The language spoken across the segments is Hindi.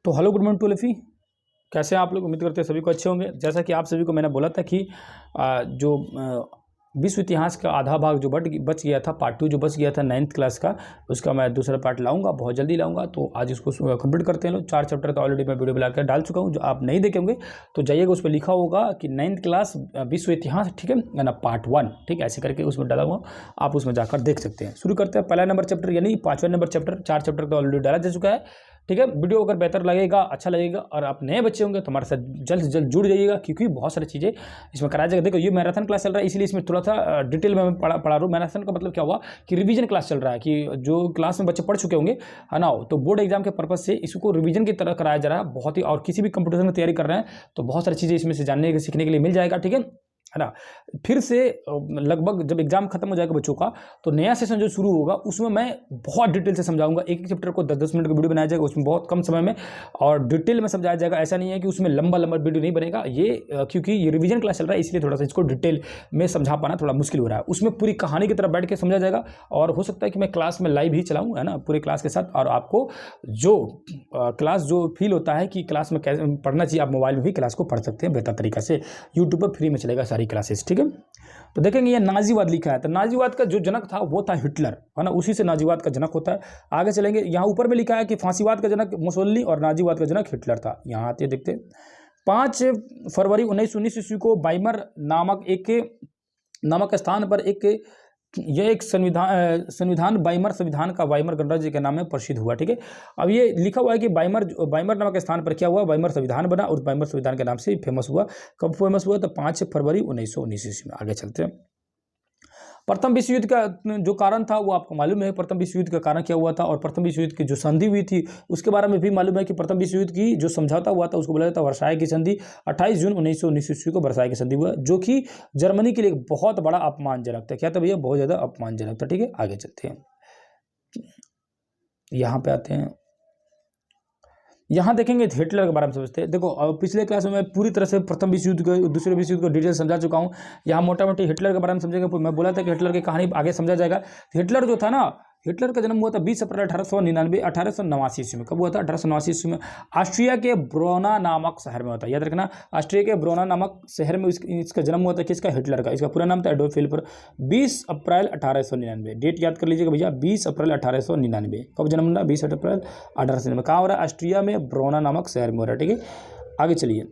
तो हेलो गुड मॉर्निंग टू लफी, कैसे हैं आप लोग। उम्मीद करते हैं सभी को अच्छे होंगे। जैसा कि आप सभी को मैंने बोला था कि जो विश्व इतिहास का आधा भाग जो बच गया था, पार्ट 2 जो बच गया था 9th क्लास का, उसका मैं दूसरा पार्ट लाऊंगा, बहुत जल्दी लाऊंगा। तो आज इसको कंप्लीट करते हैं लोग। 4 चैप्टर तो ऑलरेडी मैं वीडियो बना कर डाल चुका हूँ, जो आप नहीं देखेंगे तो जाइएगा, उस पर लिखा होगा कि 9th क्लास विश्व इतिहास, ठीक है ना, पार्ट 1, ठीक है, ऐसे करके उसमें डाला हुआ, आप उसमें जाकर देख सकते हैं। शुरू करते हैं। पहला नंबर चैप्टर यानी 5वां नंबर चैप्टर। 4 चैप्टर तो ऑलरेडी डाला जा चुका है, ठीक है। वीडियो अगर बेहतर लगेगा, अच्छा लगेगा और आप नए बच्चे होंगे तो हमारे साथ जल्द से जल्द जुड़ जाइएगा, क्योंकि बहुत सारी चीज़ें इसमें कराया जाएगा। देखो, ये मैराथन क्लास चल रहा है, इसलिए इसमें थोड़ा सा डिटेल में मैं पढ़ा रहा हूँ। मैराथन का मतलब क्या हुआ कि रिवीजन क्लास चल रहा है, कि जो क्लास में बच्चे पढ़ चुके होंगे, है ना, तो बोर्ड एग्जाम के पर्पज से इसको रिवीजन की तरह कराया जा रहा है बहुत ही। और किसी भी कंपटीशन की तैयारी कर रहे हैं तो बहुत सारी चीज़ें इसमें से जानने सीखने के लिए मिल जाएगा, ठीक है ना। फिर से लगभग जब एग्जाम खत्म हो जाएगा बच्चों का, तो नया सेशन जो शुरू होगा उसमें मैं बहुत डिटेल से समझाऊंगा। एक एक चैप्टर को 10-10 मिनट का वीडियो बनाया जाएगा, उसमें बहुत कम समय में और डिटेल में समझाया जाएगा। ऐसा नहीं है कि उसमें लंबा वीडियो नहीं बनेगा ये, क्योंकि ये रिवीजन क्लास चल रहा है, इसलिए थोड़ा सा इसको डिटेल में समझा पाना थोड़ा मुश्किल हो रहा है। उसमें पूरी कहानी की तरफ बैठ के समझा जाएगा, और हो सकता है कि मैं क्लास में लाइव ही चलाऊँ, है ना, पूरे क्लास के साथ। और आपको जो क्लास जो फील होता है कि क्लास में कैसे पढ़ना चाहिए, आप मोबाइल में भी क्लास को पढ़ सकते हैं बेहतर तरीका से। यूट्यूब पर फ्री में चलेगा सारी क्लासेस, ठीक है। तो देखेंगे ये नाजीवाद लिखा है, तो नाजीवाद का जो जनक था वो था हिटलर, है ना, उसी से नाजीवाद का जनक होता है। आगे चलेंगे, यहाँ ऊपर में लिखा है कि फांसीवाद का जनक मुसोलिनी और नाजीवाद का जनक हिटलर था। यहाँ आते देखते 5 फरवरी 1919 ईस्वी को वाइमर नामक स्थान पर यह एक संविधान वाइमर संविधान का वाइमर गणराज्य के नाम में प्रसिद्ध हुआ, ठीक है। अब ये लिखा हुआ है कि वाइमर नामक स्थान पर क्या हुआ, वाइमर संविधान बना और वाइमर संविधान के नाम से फेमस हुआ। कब फेमस हुआ, तो 5 फरवरी 1919 ईस्वी में। आगे चलते हैं। प्रथम विश्व युद्ध का जो कारण था वो आपको मालूम है, प्रथम विश्व युद्ध का कारण क्या हुआ था, और प्रथम विश्व युद्ध की जो संधि हुई थी उसके बारे में भी मालूम है कि प्रथम विश्व युद्ध की जो समझौता हुआ था उसको बोला जाता है वर्साय की संधि। 28 जून 1919 ईस्वी को वर्साय की संधि हुआ, जो कि जर्मनी के लिए एक बहुत बड़ा अपमानजनक था। क्या था भैया, बहुत ज़्यादा अपमानजनक था, ठीक है। आगे चलते हैं, यहाँ पे आते हैं। यहाँ देखेंगे हिटलर के बारे में समझते हैं। देखो, पिछले क्लास में मैं पूरी तरह से प्रथम विश्व युद्ध को, दूसरे विश्व युद्ध को डिटेल समझा चुका हूँ। यहाँ मोटा मोटी हिटलर के बारे में समझेंगे। मैं बोला था कि हिटलर की कहानी आगे समझा जाएगा। हिटलर जो था ना, हिटलर का जन्म हुआ था 20 अप्रैल 1889 ईस्वी में। कब हुआ था, 1889 ईस्वी में। ऑस्ट्रिया के ब्रोना नामक शहर में हुआ था, याद रखना, ऑस्ट्रिया के ब्रोना नामक शहर में इसका जन्म हुआ था। किसका, हिटलर का। इसका पूरा नाम था एडोल्फ हिटलर। 20 अप्रैल 1899, डेट याद कर लीजिएगा भैया, 20 अप्रैल 1899। कब जन्म हुआ, 20 अप्रैल 1899। कहाँ हो रहा है, ऑस्ट्रिया में ब्रोना नामक शहर में हो रहा है, ठीक है। आगे चलिए,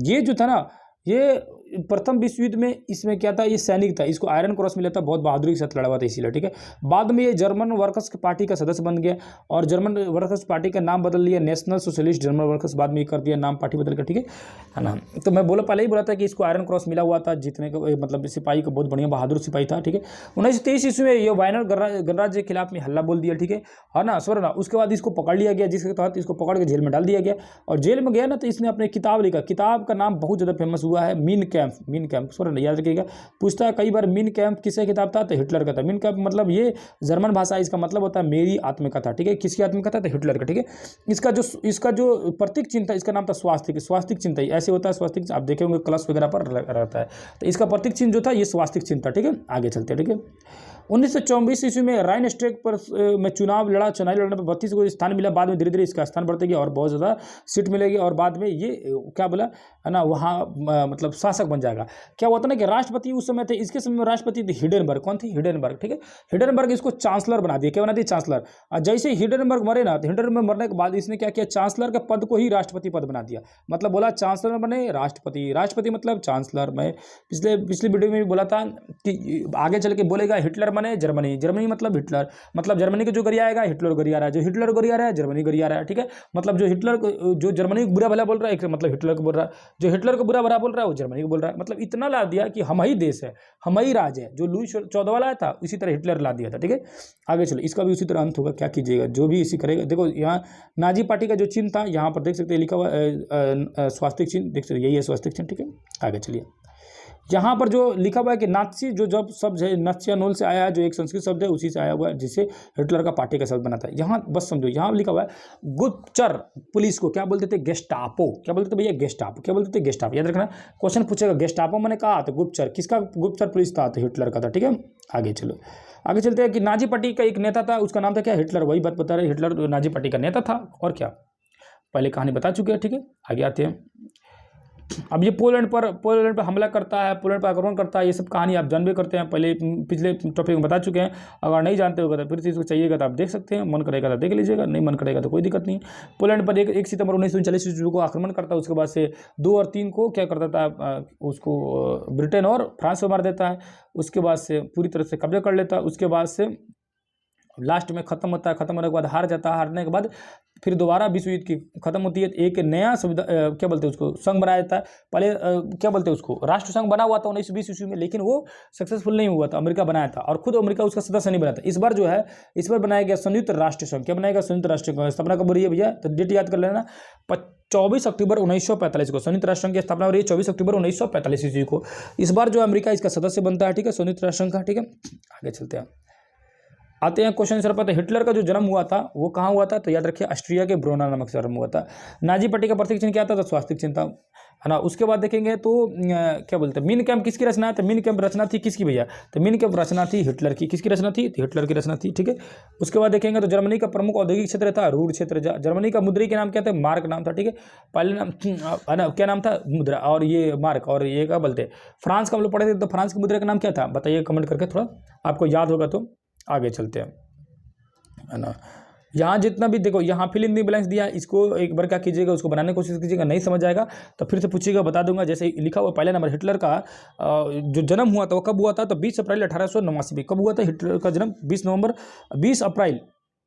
ये जो था ना, ये प्रथम विश्व युद्ध में इसमें क्या था, ये सैनिक था, इसको आयरन क्रॉस मिला था, बहुत बहादुरी के साथ लड़ा हुआ था इसीलिए, ठीक है। बाद में ये जर्मन वर्कर्स पार्टी का सदस्य बन गया और जर्मन वर्कर्स पार्टी का नाम बदल लिया, नेशनल सोशलिस्ट जर्मन वर्कर्स, बाद में ये कर दिया नाम पार्टी बदल कर, ठीक है ना। तो मैं पहले ही बोला था कि इसको आयरन क्रॉस मिला हुआ था, जीतने का मतलब सिपाही का बहुत बढ़िया बहादुर सिपाही था, ठीक है। 1923 ईस्वी में ये वाइमर गणराज्य के खिलाफ में हल्ला बोल दिया, ठीक है ना, स्वर ना। उसके बाद इसको पकड़ लिया गया, जिसके तहत इसको पकड़ के जेल में डाल दिया गया, और जेल में गया ना तो इसने अपने किताब लिखा। किताब का नाम बहुत ज़्यादा फेमस हुआ है, मीन कैंप। याद रखिएगा, पूछता है कई बार मीन कैंप किसका किताब था, तो हिटलर का था। मीन कैंप मतलब ये जर्मन भाषा, इसका मतलब होता है मेरी आत्मकथा, ठीक है। किसकी आत्मकथा, तो हिटलर का, ठीक है। इसका जो प्रतीक चिन्ह था, इसका नाम था स्वास्तिक चिन्ह। ऐसे होता है स्वास्तिक, आप देखे होंगे क्लास वगैरह पर रहता है। तो इसका प्रतीक चिन्ह जो था ये स्वास्तिक चिन्ह था, ठीक है। आगे चलते हैं, ठीक है। 1924 ईस्वी में राइन स्ट्रेक पर में चुनाव लड़ने पर 32 को स्थान मिला। बाद में धीरे धीरे इसका स्थान बढ़ते गया और बहुत ज़्यादा सीट मिलेगी, और बाद में ये क्या बोला, है ना, वहाँ मतलब शासक बन जाएगा। क्या होता ना कि राष्ट्रपति उस समय थे, इसके समय में राष्ट्रपति थे हिडेनबर्ग। कौन थे, हिडेनबर्ग, ठीक है। हिडेनबर्ग इसको चांसलर बना दिया। क्या बना दिया, चांसलर। और जैसे हिडेनबर्ग मरे ना, तो हिडेनबर्ग मरने के बाद इसने क्या किया, चांसलर के पद को ही राष्ट्रपति पद बना दिया। मतलब बोला चांसलर बने राष्ट्रपति मतलब चांसलर। मैं पिछले वीडियो में भी बोला था कि आगे चल के बोलेगा हिटलर बने जर्मनी मतलब हिटलर, मतलब जर्मनी को जो गरिया आएगा हिटलर गरिया रहा है, जो हिटलर गरिया रहा है जर्मनी गरिया रहा है, ठीक है। मतलब जो जर्मनी को बुरा भला बोल रहा है मतलब हिटलर को बोल रहा है, जो हिटलर को बुरा भला बोल रहा है वो जर्मनी को बोल रहा है। मतलब इतना ला दिया कि हम ही देश है, हम ही राज है। जो लुई 14 लाया था इसी तरह हिटलर ला दिया था, ठीक है। आगे चलो, इसका भी उसी तरह अंत होगा, क्या कीजिएगा, जो भी इसी करेगा। देखो यहाँ नाजी पार्टी का जो चिन्ह था यहाँ पर देख सकते हैं, लिखा हुआ स्वास्तिक चिन्ह, देख सकते यही है स्वास्तिक चिन्ह, ठीक है। आगे चलिए, यहाँ पर जो लिखा हुआ है कि नात्सी जो जब शब्द है नत्स्यानोल से आया है, जो एक संस्कृत शब्द है उसी से आया हुआ है, जिसे हिटलर का पार्टी का शब्द बनाता है। यहाँ बस समझो, यहाँ लिखा हुआ है गुप्तचर पुलिस को क्या बोलते थे, गेस्टापो। क्या बोलते थे भैया, गेस्टापो। क्या बोलते थे, गेस्टापो। याद रखना, क्वेश्चन पूछेगा गेस्टापो मैंने कहा तो गुप्तचर, किसका गुप्तचर पुलिस था, तो हिटलर का था, ठीक है। आगे चलो, आगे चलते हैं कि नाजी पार्टी का एक नेता था, उसका नाम था क्या, हिटलर। वही बात बता रहे, हिटलर नाजी पार्टी का नेता था, और क्या। पहले कहानी बता चुके हैं, ठीक है। आगे आते हैं। अब ये पोलैंड पर हमला करता है, पोलैंड पर आक्रमण करता है, ये सब कहानी आप जानबे करते हैं, पहले पिछले टॉपिक में बता चुके हैं। अगर नहीं जानते होगा तो फिर से इसको चाहिएगा तो आप देख सकते हैं, मन करेगा तो देख लीजिएगा, नहीं मन करेगा तो कोई दिक्कत नहीं। पोलैंड पर 1 सितंबर 1939 ईस्वी को आक्रमण करता है। उसके बाद से 2 और 3 को क्या कर देता है, उसको ब्रिटेन और फ्रांस को मार देता है। उसके बाद से पूरी तरह से कब्जा कर लेता है। उसके बाद से लास्ट में खत्म होता है, खत्म होने के बाद हार जाता है। हारने के बाद फिर दोबारा विश्व युद्ध की खत्म होती है। एक नया क्या बोलते हैं उसको, संघ बनाया जाता है। पहले क्या बोलते हैं उसको, राष्ट्र संघ बना हुआ था 1920 ईस्वी में, लेकिन वो सक्सेसफुल नहीं हुआ था। अमेरिका बनाया था और खुद अमेरिका उसका सदस्य नहीं बना था। इस बार जो है, इस बार बनाया गया संयुक्त राष्ट्र संघ। क्या बनाएगा, संयुक्त राष्ट्र संघ। स्थापना कब हो रही है भैया, तो डेट याद कर लेना, 24 अक्टूबर 1945 को संयुक्त राष्ट्र संघ की स्थापना हो रही है, 24 अक्टूबर 1945 ईस्वी को। इस बार जो अमेरिका इसका सदस्य बनता है, ठीक है, संयुक्त राष्ट्र संघ का, ठीक है। आगे चलते हैं, आते हैं क्वेश्चन आंसर पर। हिटलर का जो जन्म हुआ था वो कहाँ हुआ था, तो याद रखिए ऑस्ट्रिया के ब्रोना नामक शहर में हुआ था। नाजी पार्टी का प्रतीक चिन्ह क्या था, तो स्वास्तिक चिन्ह था, है ना। उसके बाद देखेंगे तो क्या बोलते हैं, मीन कैंप किसकी रचना है, तो मीन कैंप रचना थी किसकी भैया, तो मीन कैंप रचना थी हिटलर की। किसकी रचना थी, तो हिटलर की रचना थी, ठीक है। उसके बाद देखेंगे तो जर्मनी का प्रमुख औद्योगिक क्षेत्र था रूर क्षेत्र। जर्मनी का मुद्रा के नाम क्या था, मार्क नाम था, ठीक है। पहले नाम है ना, क्या नाम था, मुद्रा, और ये मार्क, और ये क्या बोलते हैं, फ्रांस का हम लोग पढ़े थे, तो फ्रांस की मुद्रा का नाम क्या था, बताइए कमेंट करके, थोड़ा आपको याद होगा तो। आगे चलते हैं, है ना। यहाँ जितना भी देखो, यहाँ फिल इन द ब्लैंक्स दिया है, इसको एक बार क्या कीजिएगा, उसको बनाने की कोशिश कीजिएगा, नहीं समझ आएगा तो फिर से पूछिएगा, बता दूंगा। जैसे लिखा हुआ पहले नंबर, हिटलर का जो जन्म हुआ था वो कब हुआ था, तो 20 अप्रैल 1889 में। कब हुआ था हिटलर का जन्म, 20 अप्रैल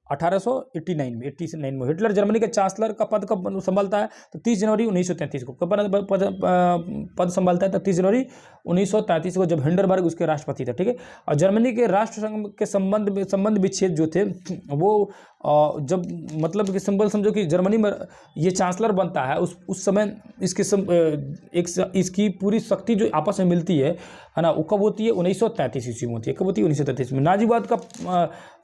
1889 में। हिटलर जर्मनी के चांसलर का पद कब संभालता है, तो 30 जनवरी 1933 को। कब पद संभालता है, तो 30 जनवरी 1933 को, जब हिंडनबर्ग उसके राष्ट्रपति थे, ठीक है। और जर्मनी के राष्ट्र संघ के संबंध विच्छेद जो थे वो जब मतलब कि सिंबल समझो कि जर्मनी में ये चांसलर बनता है, उस समय इसकी पूरी शक्ति जो आपस में मिलती है ना, वो कब होती है, 1933 ईस्वी में होती है। कब होती है, 1933 में। नाजीवाद का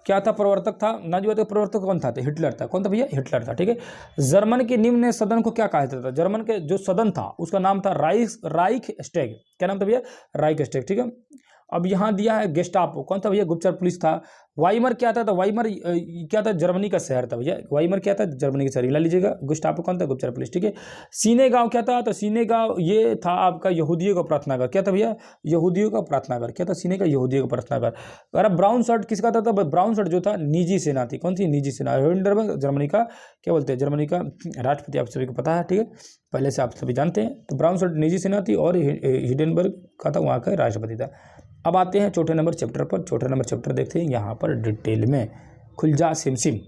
क्या था, प्रवर्तक था, नाजीवाद का प्रवर्तक कौन था, तो हिटलर था। कौन था भैया, हिटलर था, ठीक है। जर्मन के निम्न सदन को क्या कहा जाता था, जर्मन के जो सदन था उसका नाम था राइख स्टैग। क्या नाम था भैया, राइख स्टैग, ठीक है। अब यहाँ दिया है गेस्टापो, कौन था भैया, गुप्तचर पुलिस था। वाइमर क्या था, तो वाइमर क्या था, जर्मनी का शहर था भैया। वाइमर क्या था, जर्मनी का शहर, हिला लीजिएगा। गेस्टापो कौन था, गुप्तचर पुलिस, ठीक है। सीने गांव क्या था, तो सीने गांव ये था आपका यहूदियों का प्रार्थनागार। क्या था भैया, यहूदियों का प्रार्थनागार। क्या था, सीने का यहूदियों का प्रार्थनागार। अरे ब्राउन शर्ट किसका था, ब्राउन शर्ट जो था निजी सेना थी। कौन थी, निजी सेना। हिंडनबर्ग जर्मनी का क्या बोलते हैं, जर्मनी का राष्ट्रपति, आप सभी को पता है, ठीक है, पहले से आप सभी जानते हैं। तो ब्राउन शर्ट निजी सेना थी और हिंडनबर्ग का था वहाँ का राष्ट्रपति था। अब आते हैं चौथे नंबर चैप्टर पर। चौथे नंबर चैप्टर देखते हैं यहाँ पर डिटेल में। खुल जा सिमसिम,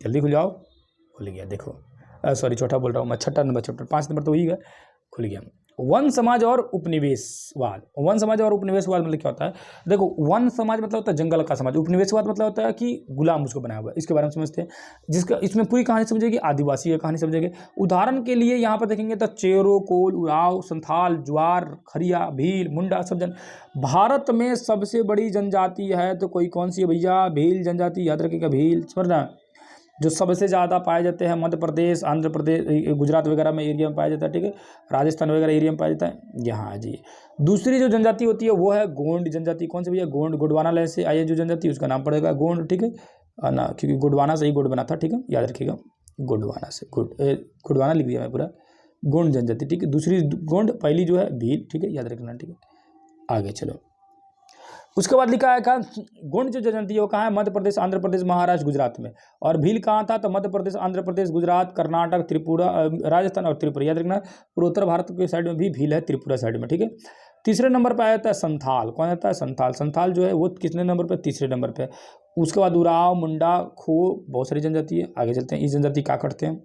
जल्दी खुल जाओ। खुल गया, देखो सॉरी चौथा बोल रहा हूँ मैं, छठा नंबर चैप्टर, 5 नंबर तो वही है, खुल गया। वन समाज और उपनिवेशवाद। वन समाज और उपनिवेशवाद मतलब क्या होता है, देखो वन समाज मतलब होता है जंगल का समाज, उपनिवेशवाद मतलब होता है कि गुलाम उसको बनाया हुआ है। इसके बारे में समझते हैं, जिसका इसमें पूरी कहानी समझेगी, आदिवासी की कहानी समझेंगे। उदाहरण के लिए यहाँ पर देखेंगे तो चेरो, कोल, उराव, संथाल, ज्वार, खरिया, भील, मुंडा, सब जन। भारत में सबसे बड़ी जनजाति है तो कोई कौन सी है भैया, भील जनजाति, याद रखिएगा भील, समझना। जो सबसे ज़्यादा पाए जाते हैं मध्य प्रदेश, आंध्र प्रदेश, गुजरात वगैरह में एरिया में पाया जाता है, ठीक है, राजस्थान वगैरह एरिया में पाया जाता है यहाँ जी। दूसरी जो जनजाति होती है वो है गोंड जनजाति। कौन सी भैया, गोंड, गोंडवाना लय से आई है जो जनजाति, उसका नाम पड़ेगा गोंड, ठीक है ना, क्योंकि गोंडवाना से ही गोंड बना था, ठीक है, याद रखिएगा, गोंडवाना से गोंडवाना लिख दिया मैं पूरा, गोंड जनजाति, ठीक है। दूसरी गोंड, पहली जो है भील, ठीक है, याद रखना, ठीक है। आगे चलो, उसके बाद लिखा है कहाँ, गोंड जो जनजाति है वो कहाँ है, मध्य प्रदेश, आंध्र प्रदेश, महाराष्ट्र, गुजरात में। और भील कहाँ था, तो मध्य प्रदेश, आंध्र प्रदेश, गुजरात, कर्नाटक, त्रिपुरा, राजस्थान और त्रिपुरा, याद रखना। पूर्वोत्तर भारत के साइड में भी भील है, त्रिपुरा साइड में, ठीक है। तीसरे नंबर पर आया था संथाल। कौन आता है, संथाल। संथाल जो है वो कितने नंबर पर, तीसरे नंबर पर। उसके बाद उराव, मुंडा, खो, बहुत सारी जनजाति है। आगे चलते हैं, इस जनजाति क्या करते हैं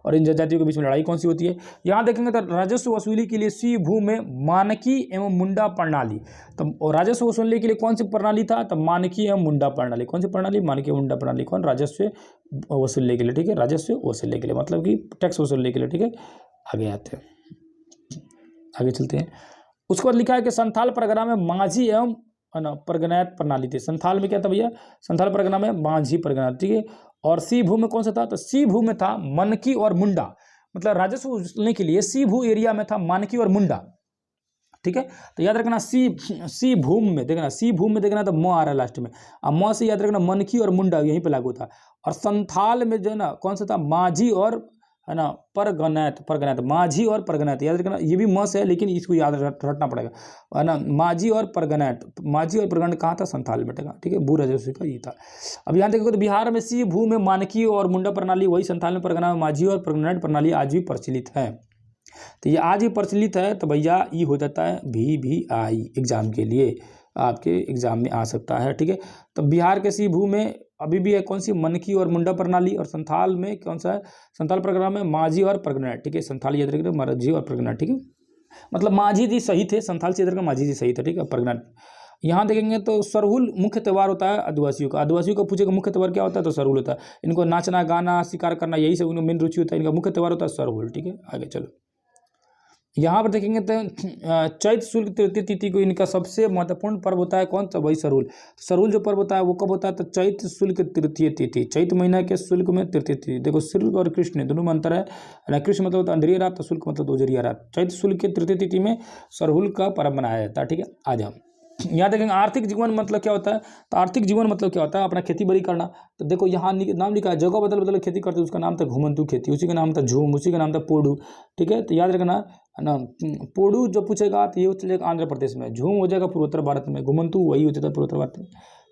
और इन जनजातियों के बीच में लड़ाई कौन सी होती है। यहाँ देखेंगे तो राजस्व वसूली के लिए सी भू में मानकी एवं मुंडा प्रणाली। तो राजस्व वसूलने के लिए कौन सी प्रणाली था, तो मानकी एवं मुंडा प्रणाली। कौन सी प्रणाली, मानकी एवं मुंडा प्रणाली। कौन, राजस्व वसूलने के लिए, ठीक है, राजस्व वसूलने के लिए मतलब कि टैक्स वसूलने के लिए, ठीक है। आगे आते हैं, आगे चलते हैं। उसके बाद लिखा है कि संथाल परगना में माझी एवं परगनायत प्रणाली थी। संथाल में क्या था भैया, संथाल परगना में माझी परगना, ठीक है। और सी भू में कौन सा था, तो सी भू में था मनकी और मुंडा। मतलब राजस्व वसूलने के लिए सी भू एरिया में था मानकी और मुंडा, ठीक है। तो याद रखना सी भूम में देखना, सी भूम में देखना तो म आ रहा है लास्ट में, अब म से याद रखना मनकी और मुंडा यहीं पे लागू था। और संथाल में जो है ना कौन सा था, माझी और है ना, परगनैत, परगनैत, माझी और परगनैत, याद रखना, ये भी मस है लेकिन इसको याद रखना पड़ेगा, है ना, माझी और परगनैत, माझी और परगनैत कहाँ था, संथाल में था, ठीक है, भू राजस्व का ये था। अब यहाँ देखोगे तो बिहार में सी भू में मानकी और मुंडा प्रणाली, वही संथाल में परगना में माझी और परगनैत प्रणाली आज भी प्रचलित है। तो ये आज भी प्रचलित है, तो भैया ये हो जाता है VVI एग्जाम के लिए, आपके एग्जाम में आ सकता है, ठीक है। तो बिहार के सी भू में अभी भी है कौन सी, मनकी और मुंडा प्रणाली, और संथाल में कौन सा है, संथाल परगना में माझी और परगनैत, ठीक है, संथाल याद रखिए, माझी और परगनैत, ठीक है, मतलब माझी जी सही थे, संथाल से इधर का माझी जी सही था, ठीक है, परगनैत। यहाँ देखेंगे तो सरहुल मुख्य त्यौहार होता है आदिवासियों का, आदिवासियों को पूछेगा मुख्य त्यौहार क्या होता है, तो सरहुल होता है, इनको नाचना गाना शिकार करना यही सब इनका मेन रुचि होता है, इनका मुख्य त्यौहार होता है सरहुल, ठीक है। आगे चलो, यहाँ पर देखेंगे तो चैत शुक्ल तृतीय तिथि को इनका सबसे महत्वपूर्ण पर्व होता है कौन सा, वही सरहुल। सरहुल जो पर्व होता है वो कब होता है, तो चैत शुक्ल तृतीय तिथि, चैत महीना के शुल्क में तृतीय तिथि। देखो शुक्ल और कृष्ण दोनों में अंतर है ना, कृष्ण मतलब होता है अंधेरी रात, तो शुल्क मतलब दोजरिया रात। चैत शुक्ल के तृतीय तिथि में सरहुल का पर्व मनाया जाता है, ठीक है। आ जाओ, यहाँ देखेंगे आर्थिक जीवन मतलब क्या होता है, तो आर्थिक जीवन मतलब क्या होता है, अपना खेती बाड़ी करना। तो देखो यहाँ नाम लिखा है, जगह बदल बदल खेती करते हैं, उसका नाम था घुमंतू खेती, उसी का नाम था झूम, उसी का नाम था पोडू, ठीक है। तो याद रखना है ना, पोडू जो पूछेगा तो ये चलेगा आंध्र प्रदेश में, झूम हो जाएगा पूर्वोत्तर भारत में, घुमंतू वही हो जाता है पूर्वोत्तर भारत में,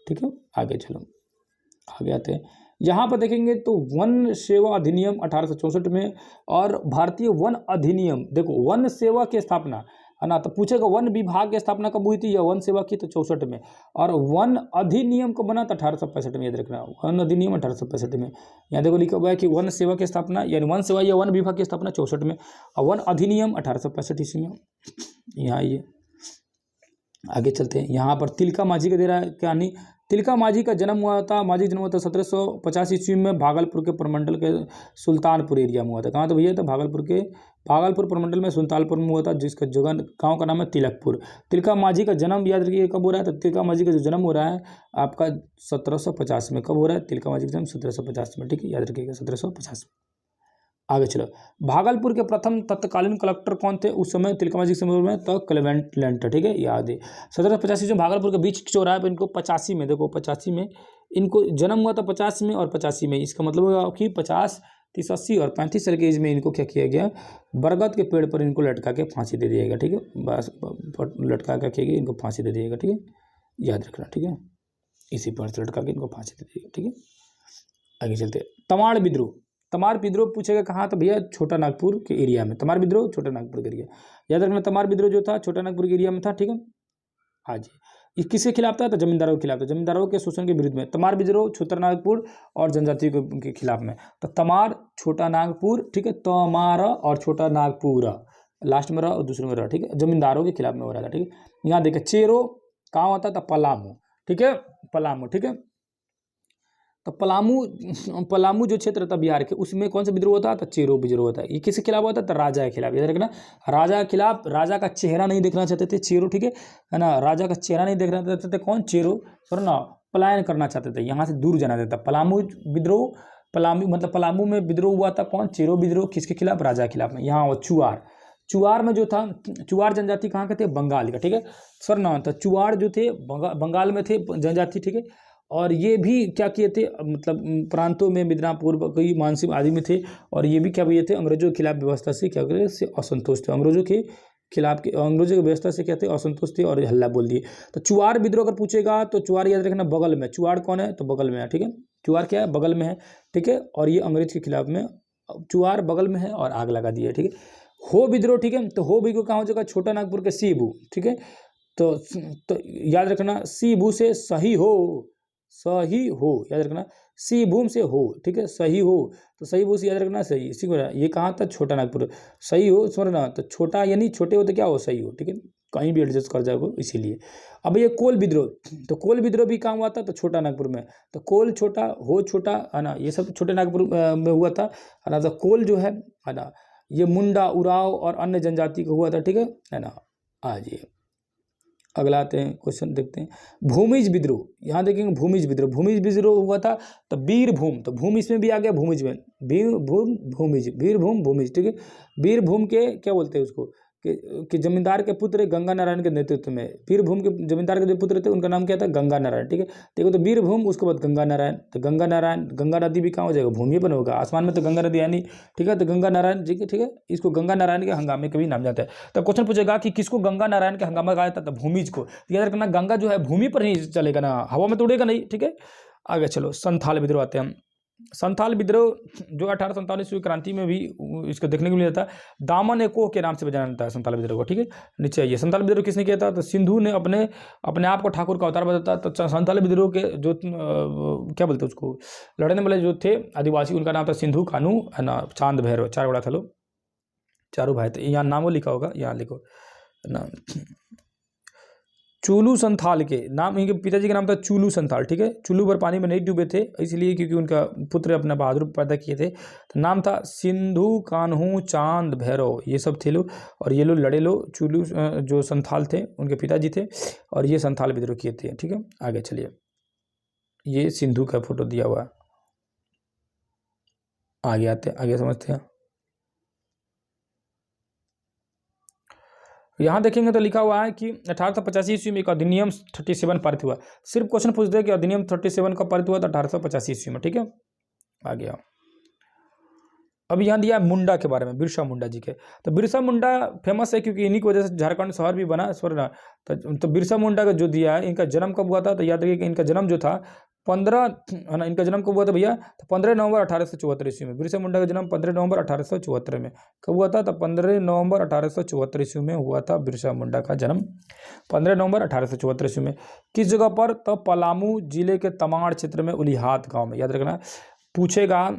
ठीक है। आगे चलो, आगे आते हैं, यहाँ पर देखेंगे तो वन सेवा अधिनियम 1864 में, और भारतीय वन अधिनियम, देखो वन सेवा की स्थापना, है ना, तो पूछेगा वन विभाग की स्थापना कब हुई थी या वन सेवा की, तो 64 में, और वन अधिनियम कब बना, तो 1865 में, याद रखना, वन अधिनियम 1865 में। यहाँ देखो लिखा हुआ है कि वन सेवा की स्थापना यानी वन सेवा या वन विभाग की स्थापना 64 में, और वन अधिनियम 1865 ईस्वी में। यहाँ ये आगे चलते हैं, यहाँ पर तिलका माझी का दे रहा है कहानी। तिलका माझी का जन्म हुआ था, माझी जन्म हुआ था 1750 ईस्वी में भागलपुर के प्रमंडल के सुल्तानपुर एरिया में हुआ था। कहाँ तो भैया, तो भागलपुर प्रमंडल में सुल्तानपुर में हुआ था, जिसका जगह गांव का नाम है तिलकपुर। तिलका माझी का जन्म याद रखिए कब हो रहा है, तो तिलका माझी का जो जन्म हो रहा है आपका 1750 में। कब हो रहा है तिलका माझी का जन्म, 1750 में, ठीक है, याद रखिएगा 1750 में। आगे चलो, भागलपुर के प्रथम तत्कालीन कलेक्टर कौन थे उस समय तिलका माझी के समय में, तो क्लेमेंट लेंटर, ठीक है, याद है। 1785 में भागलपुर के बीच चौराहे पर इनको 85 में, देखो 85 में इनको जन्म हुआ था, 50 में और 85 में, इसका मतलब होगा कि 50, 30, 80 और 35 साल के एज में इनको क्या किया गया, बरगद के पेड़ पर इनको लटका के फांसी दे दिएगा, ठीक है, बस लटका के किया गया, इनको फांसी दे दिएगा, ठीक है, याद रखना, ठीक है, इसी पर से लटका के इनको फांसी दे दिएगा, ठीक है। आगे चलते, तमाड़ विद्रोह, तमार विद्रोह पूछेगा कहाँ, तो भैया छोटा नागपुर के एरिया में, तमार विद्रोह छोटा नागपुर के एरिया, याद रखना, तमार विद्रोह जो था छोटा नागपुर के एरिया में था, ठीक है। हाँ जी, ये किसके खिलाफ था, तो जमींदारों के खिलाफ था, जमींदारों के शोषण के विरुद्ध में। तमार विद्रोह छोटा नागपुर और जनजाति के खिलाफ में, तो तमार छोटा नागपुर, ठीक है, तमारा और छोटा नागपुर लास्ट में रहा और दूसरे में रहा, ठीक है, जमींदारों के खिलाफ में हो रहा था, ठीक है। यहाँ देखिए चेरो कहाँ होता था, पलामू, ठीक है, पलामू, ठीक है। तो पलामू जो क्षेत्र था बिहार के, उसमें कौन सा विद्रोह होता है, तो चेरो विद्रोह होता है। ये किसके खिलाफ होता है, तो राजा के खिलाफ, याद रखना, राजा के खिलाफ, राजा का चेहरा नहीं देखना चाहते थे चेरो, ठीक है ना, राजा का चेहरा नहीं देखना चाहते थे कौन, चेरो, सर ना, पलायन करना चाहते थे, यहाँ से दूर जाना चाहता था। पलामू विद्रोह, पलामू मतलब पलामू में विद्रोह हुआ था कौन, चेरो विद्रोह, किसके खिलाफ, राजा के खिलाफ में। यहाँ चुआर, चुआर में जो था, चुआर जनजाति कहाँ के थे, बंगाल का, ठीक है सर ना, तो चुआर जो थे बंगाल में थे जनजाति, ठीक है, और ये भी क्या किए थे, मतलब प्रांतों में मिदनापुर कई मानसिक आदि में थे, और ये भी क्या किए थे, अंग्रेजों के खिलाफ व्यवस्था से क्या करे, से असंतुष्ट थे, अंग्रेजों के खिलाफ के, अंग्रेजों की व्यवस्था से क्या थे, असंतुष्ट थे और हल्ला बोल दिए। तो चुआर विद्रोह अगर पूछेगा तो चुआर याद रखना बगल में, चुआर कौन है, तो बगल में है, ठीक है, चुआर क्या है, बगल में है, ठीक है, और ये अंग्रेज के खिलाफ में, चुआर बगल में है और आग लगा दी है, ठीक है। हो विद्रोह, ठीक है, तो हो विद्रोह कहाँ हो जाएगा, छोटा नागपुर के सीबू, ठीक है, तो याद रखना सीबू से सही हो, याद रखना, सी भूम से हो, ठीक है, सही हो, तो सही भू से याद रखना सही, इसी को ये कहाँ था, छोटा नागपुर, सही हो समझना, तो छोटा यानी छोटे हो तो क्या हो, सही हो, ठीक है, कहीं भी एडजस्ट कर जाओगे इसीलिए। अब ये कोल विद्रोह, तो कोल विद्रोह भी कहाँ हुआ था, तो छोटा नागपुर में, तो कोल छोटा हो छोटा, है ना, ये सब छोटे नागपुर में हुआ था, है ना। तो कोल जो है ना, ये मुंडा, उराव और अन्य जनजाति का हुआ था, ठीक है ना। आज ये अगला आते हैं क्वेश्चन देखते हैं, भूमिज विद्रोह, यहाँ देखेंगे भूमिज विद्रोह हुआ था, तो वीरभूम, तो भूमि इसमें भी आ गया, भूमिज में वीरभूम भूमिज, वीरभूम भूमिज, ठीक है, वीरभूम के क्या बोलते हैं उसको, कि जमींदार के पुत्र गंगा नारायण के नेतृत्व में, वीरभूम के जमींदार के जो पुत्र थे उनका नाम क्या था, गंगा नारायण। ठीक है, देखो तो वीरभूम, उसके बाद गंगा नारायण, तो गंगा नारायण, गंगा नदी भी कहाँ हो जाएगा, भूमि पर होगा, आसमान में तो गंगा नदी है नहीं। ठीक है, तो गंगा नारायण जी के, ठीक है, इसको गंगा नारायण के हंगामे के भी नाम जाता है। तो क्वेश्चन पूछेगा कि किसको गंगा नारायण के हंगामा कहा जाता है, तो भूमिज को। याद रखना गंगा जो है भूमि पर ही चलेगा ना, हवा में तो उड़ेगा नहीं। ठीक है, आगे चलो, संथाल विद्रोह आते हैं हम। संथाल विद्रोह जो 1847 ईस्वी क्रांति में भी इसको देखने को मिला था, दामन एको के नाम से जाना जाता है संथाल विद्रोह को। ठीक है, नीचे आइए, संथाल विद्रोह किसने किया था, तो सिंधु ने अपने आप को ठाकुर का अवतार बताता। तो संथाल विद्रोह के जो क्या बोलते हैं उसको, लड़ने वाले जो थे आदिवासी, उनका नाम था सिंधु कानू है ना, चांद भैरव, चार बड़ा था लो, चारों भाई थे। यहाँ नामों लिखा होगा, यहाँ लिखो ना, चूलू संथाल के नाम, इनके पिताजी का नाम था चूलू संथाल। ठीक है, चूलू पर पानी में नहीं डूबे थे इसलिए क्योंकि उनका पुत्र अपना बहादुर पैदा किए थे, तो नाम था सिंधु कान्हू चांद भैरव, ये सब थे लोग। और ये लोग लड़े लो, चूलू जो संथाल थे उनके पिताजी थे, और ये संथाल विद्रोह किए थे। ठीक है, आगे चलिए, ये सिंधु का फोटो दिया हुआ है, आगे आते आगे समझते हैं। यहाँ देखेंगे तो लिखा हुआ है कि 1885 ईस्वी में एक अधिनियम 37 पारित हुआ। सिर्फ क्वेश्चन पूछते हैं कि अधिनियम 37 का पारित हुआ था 1885 ईस्वी में। ठीक है, आ गया। अब यहाँ दिया मुंडा के बारे में, बिरसा मुंडा जी के। तो बिरसा मुंडा फेमस है क्योंकि इन्हीं की वजह से झारखंड शहर भी बना, स्वर्ण। तो बिरसा मुंडा का जो दिया है, इनका जन्म कब हुआ था, तो याद रखिए कि इनका जन्म जो था 15 है ना, इनका जन्म कब हुआ था भैया, तो 15 नवंबर 1874 ईस्वी में। बिरसा मुंडा का जन्म 15 नवंबर 1874 में कब हुआ था, तो 15 नवंबर 1874 ईस्वी में हुआ था बिरसा मुंडा का जन्म, 15 नवंबर 1874 ईस्वी में। किस जगह पर, तो पलामू जिले के तमाड़ क्षेत्र में उलिहात गाँव में। याद रखना, पूछेगा,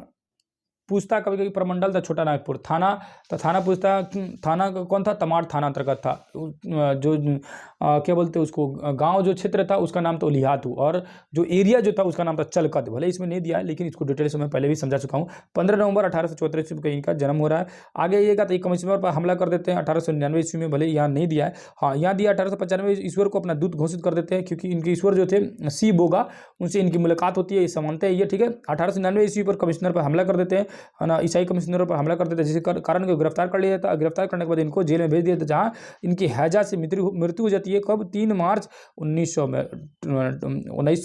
पूछता कभी कभी प्रमंडल था छोटा नागपुर, थाना, तो थाना पूछता, थाना कौन था, तमाड़ थाना अंतर्गत था। जो क्या बोलते हैं उसको, गांव जो क्षेत्र था उसका नाम तो उलिहातू, और जो एरिया जो था उसका नाम था चलकद। भले इसमें नहीं दिया है लेकिन इसको डिटेल्स में पहले भी समझा चुका हूँ। 15 नवंबर 1874 ईस्वी में इनका जन्म हो रहा है। आगे ये का, तो कमिश्नर पर हमला कर देते हैं 1899 ईस्वी में, भले यहाँ नहीं दिया है, हाँ यहाँ दिया 1895 ईश्वर को अपना दूत घोषित कर देते हैं, क्योंकि इनके ईश्वर जो थे सी बोगा, उनसे इनकी मुलाकात होती है, ये समानते हैं ये। ठीक है, 1899 ईस्वी पर कमिश्नर पर हमला कर देते हैं, है ना, ईसाई कमिश्नरों पर हमला कर देते हैं, जिसके कारण को गिरफ्तार कर लिया जाता है। गिरफ्तार करने के बाद इनको जेल में भेज दिया था, जहाँ इनकी हैजा से मृत्यु हो जाती है। कब, 3 मार्च 1900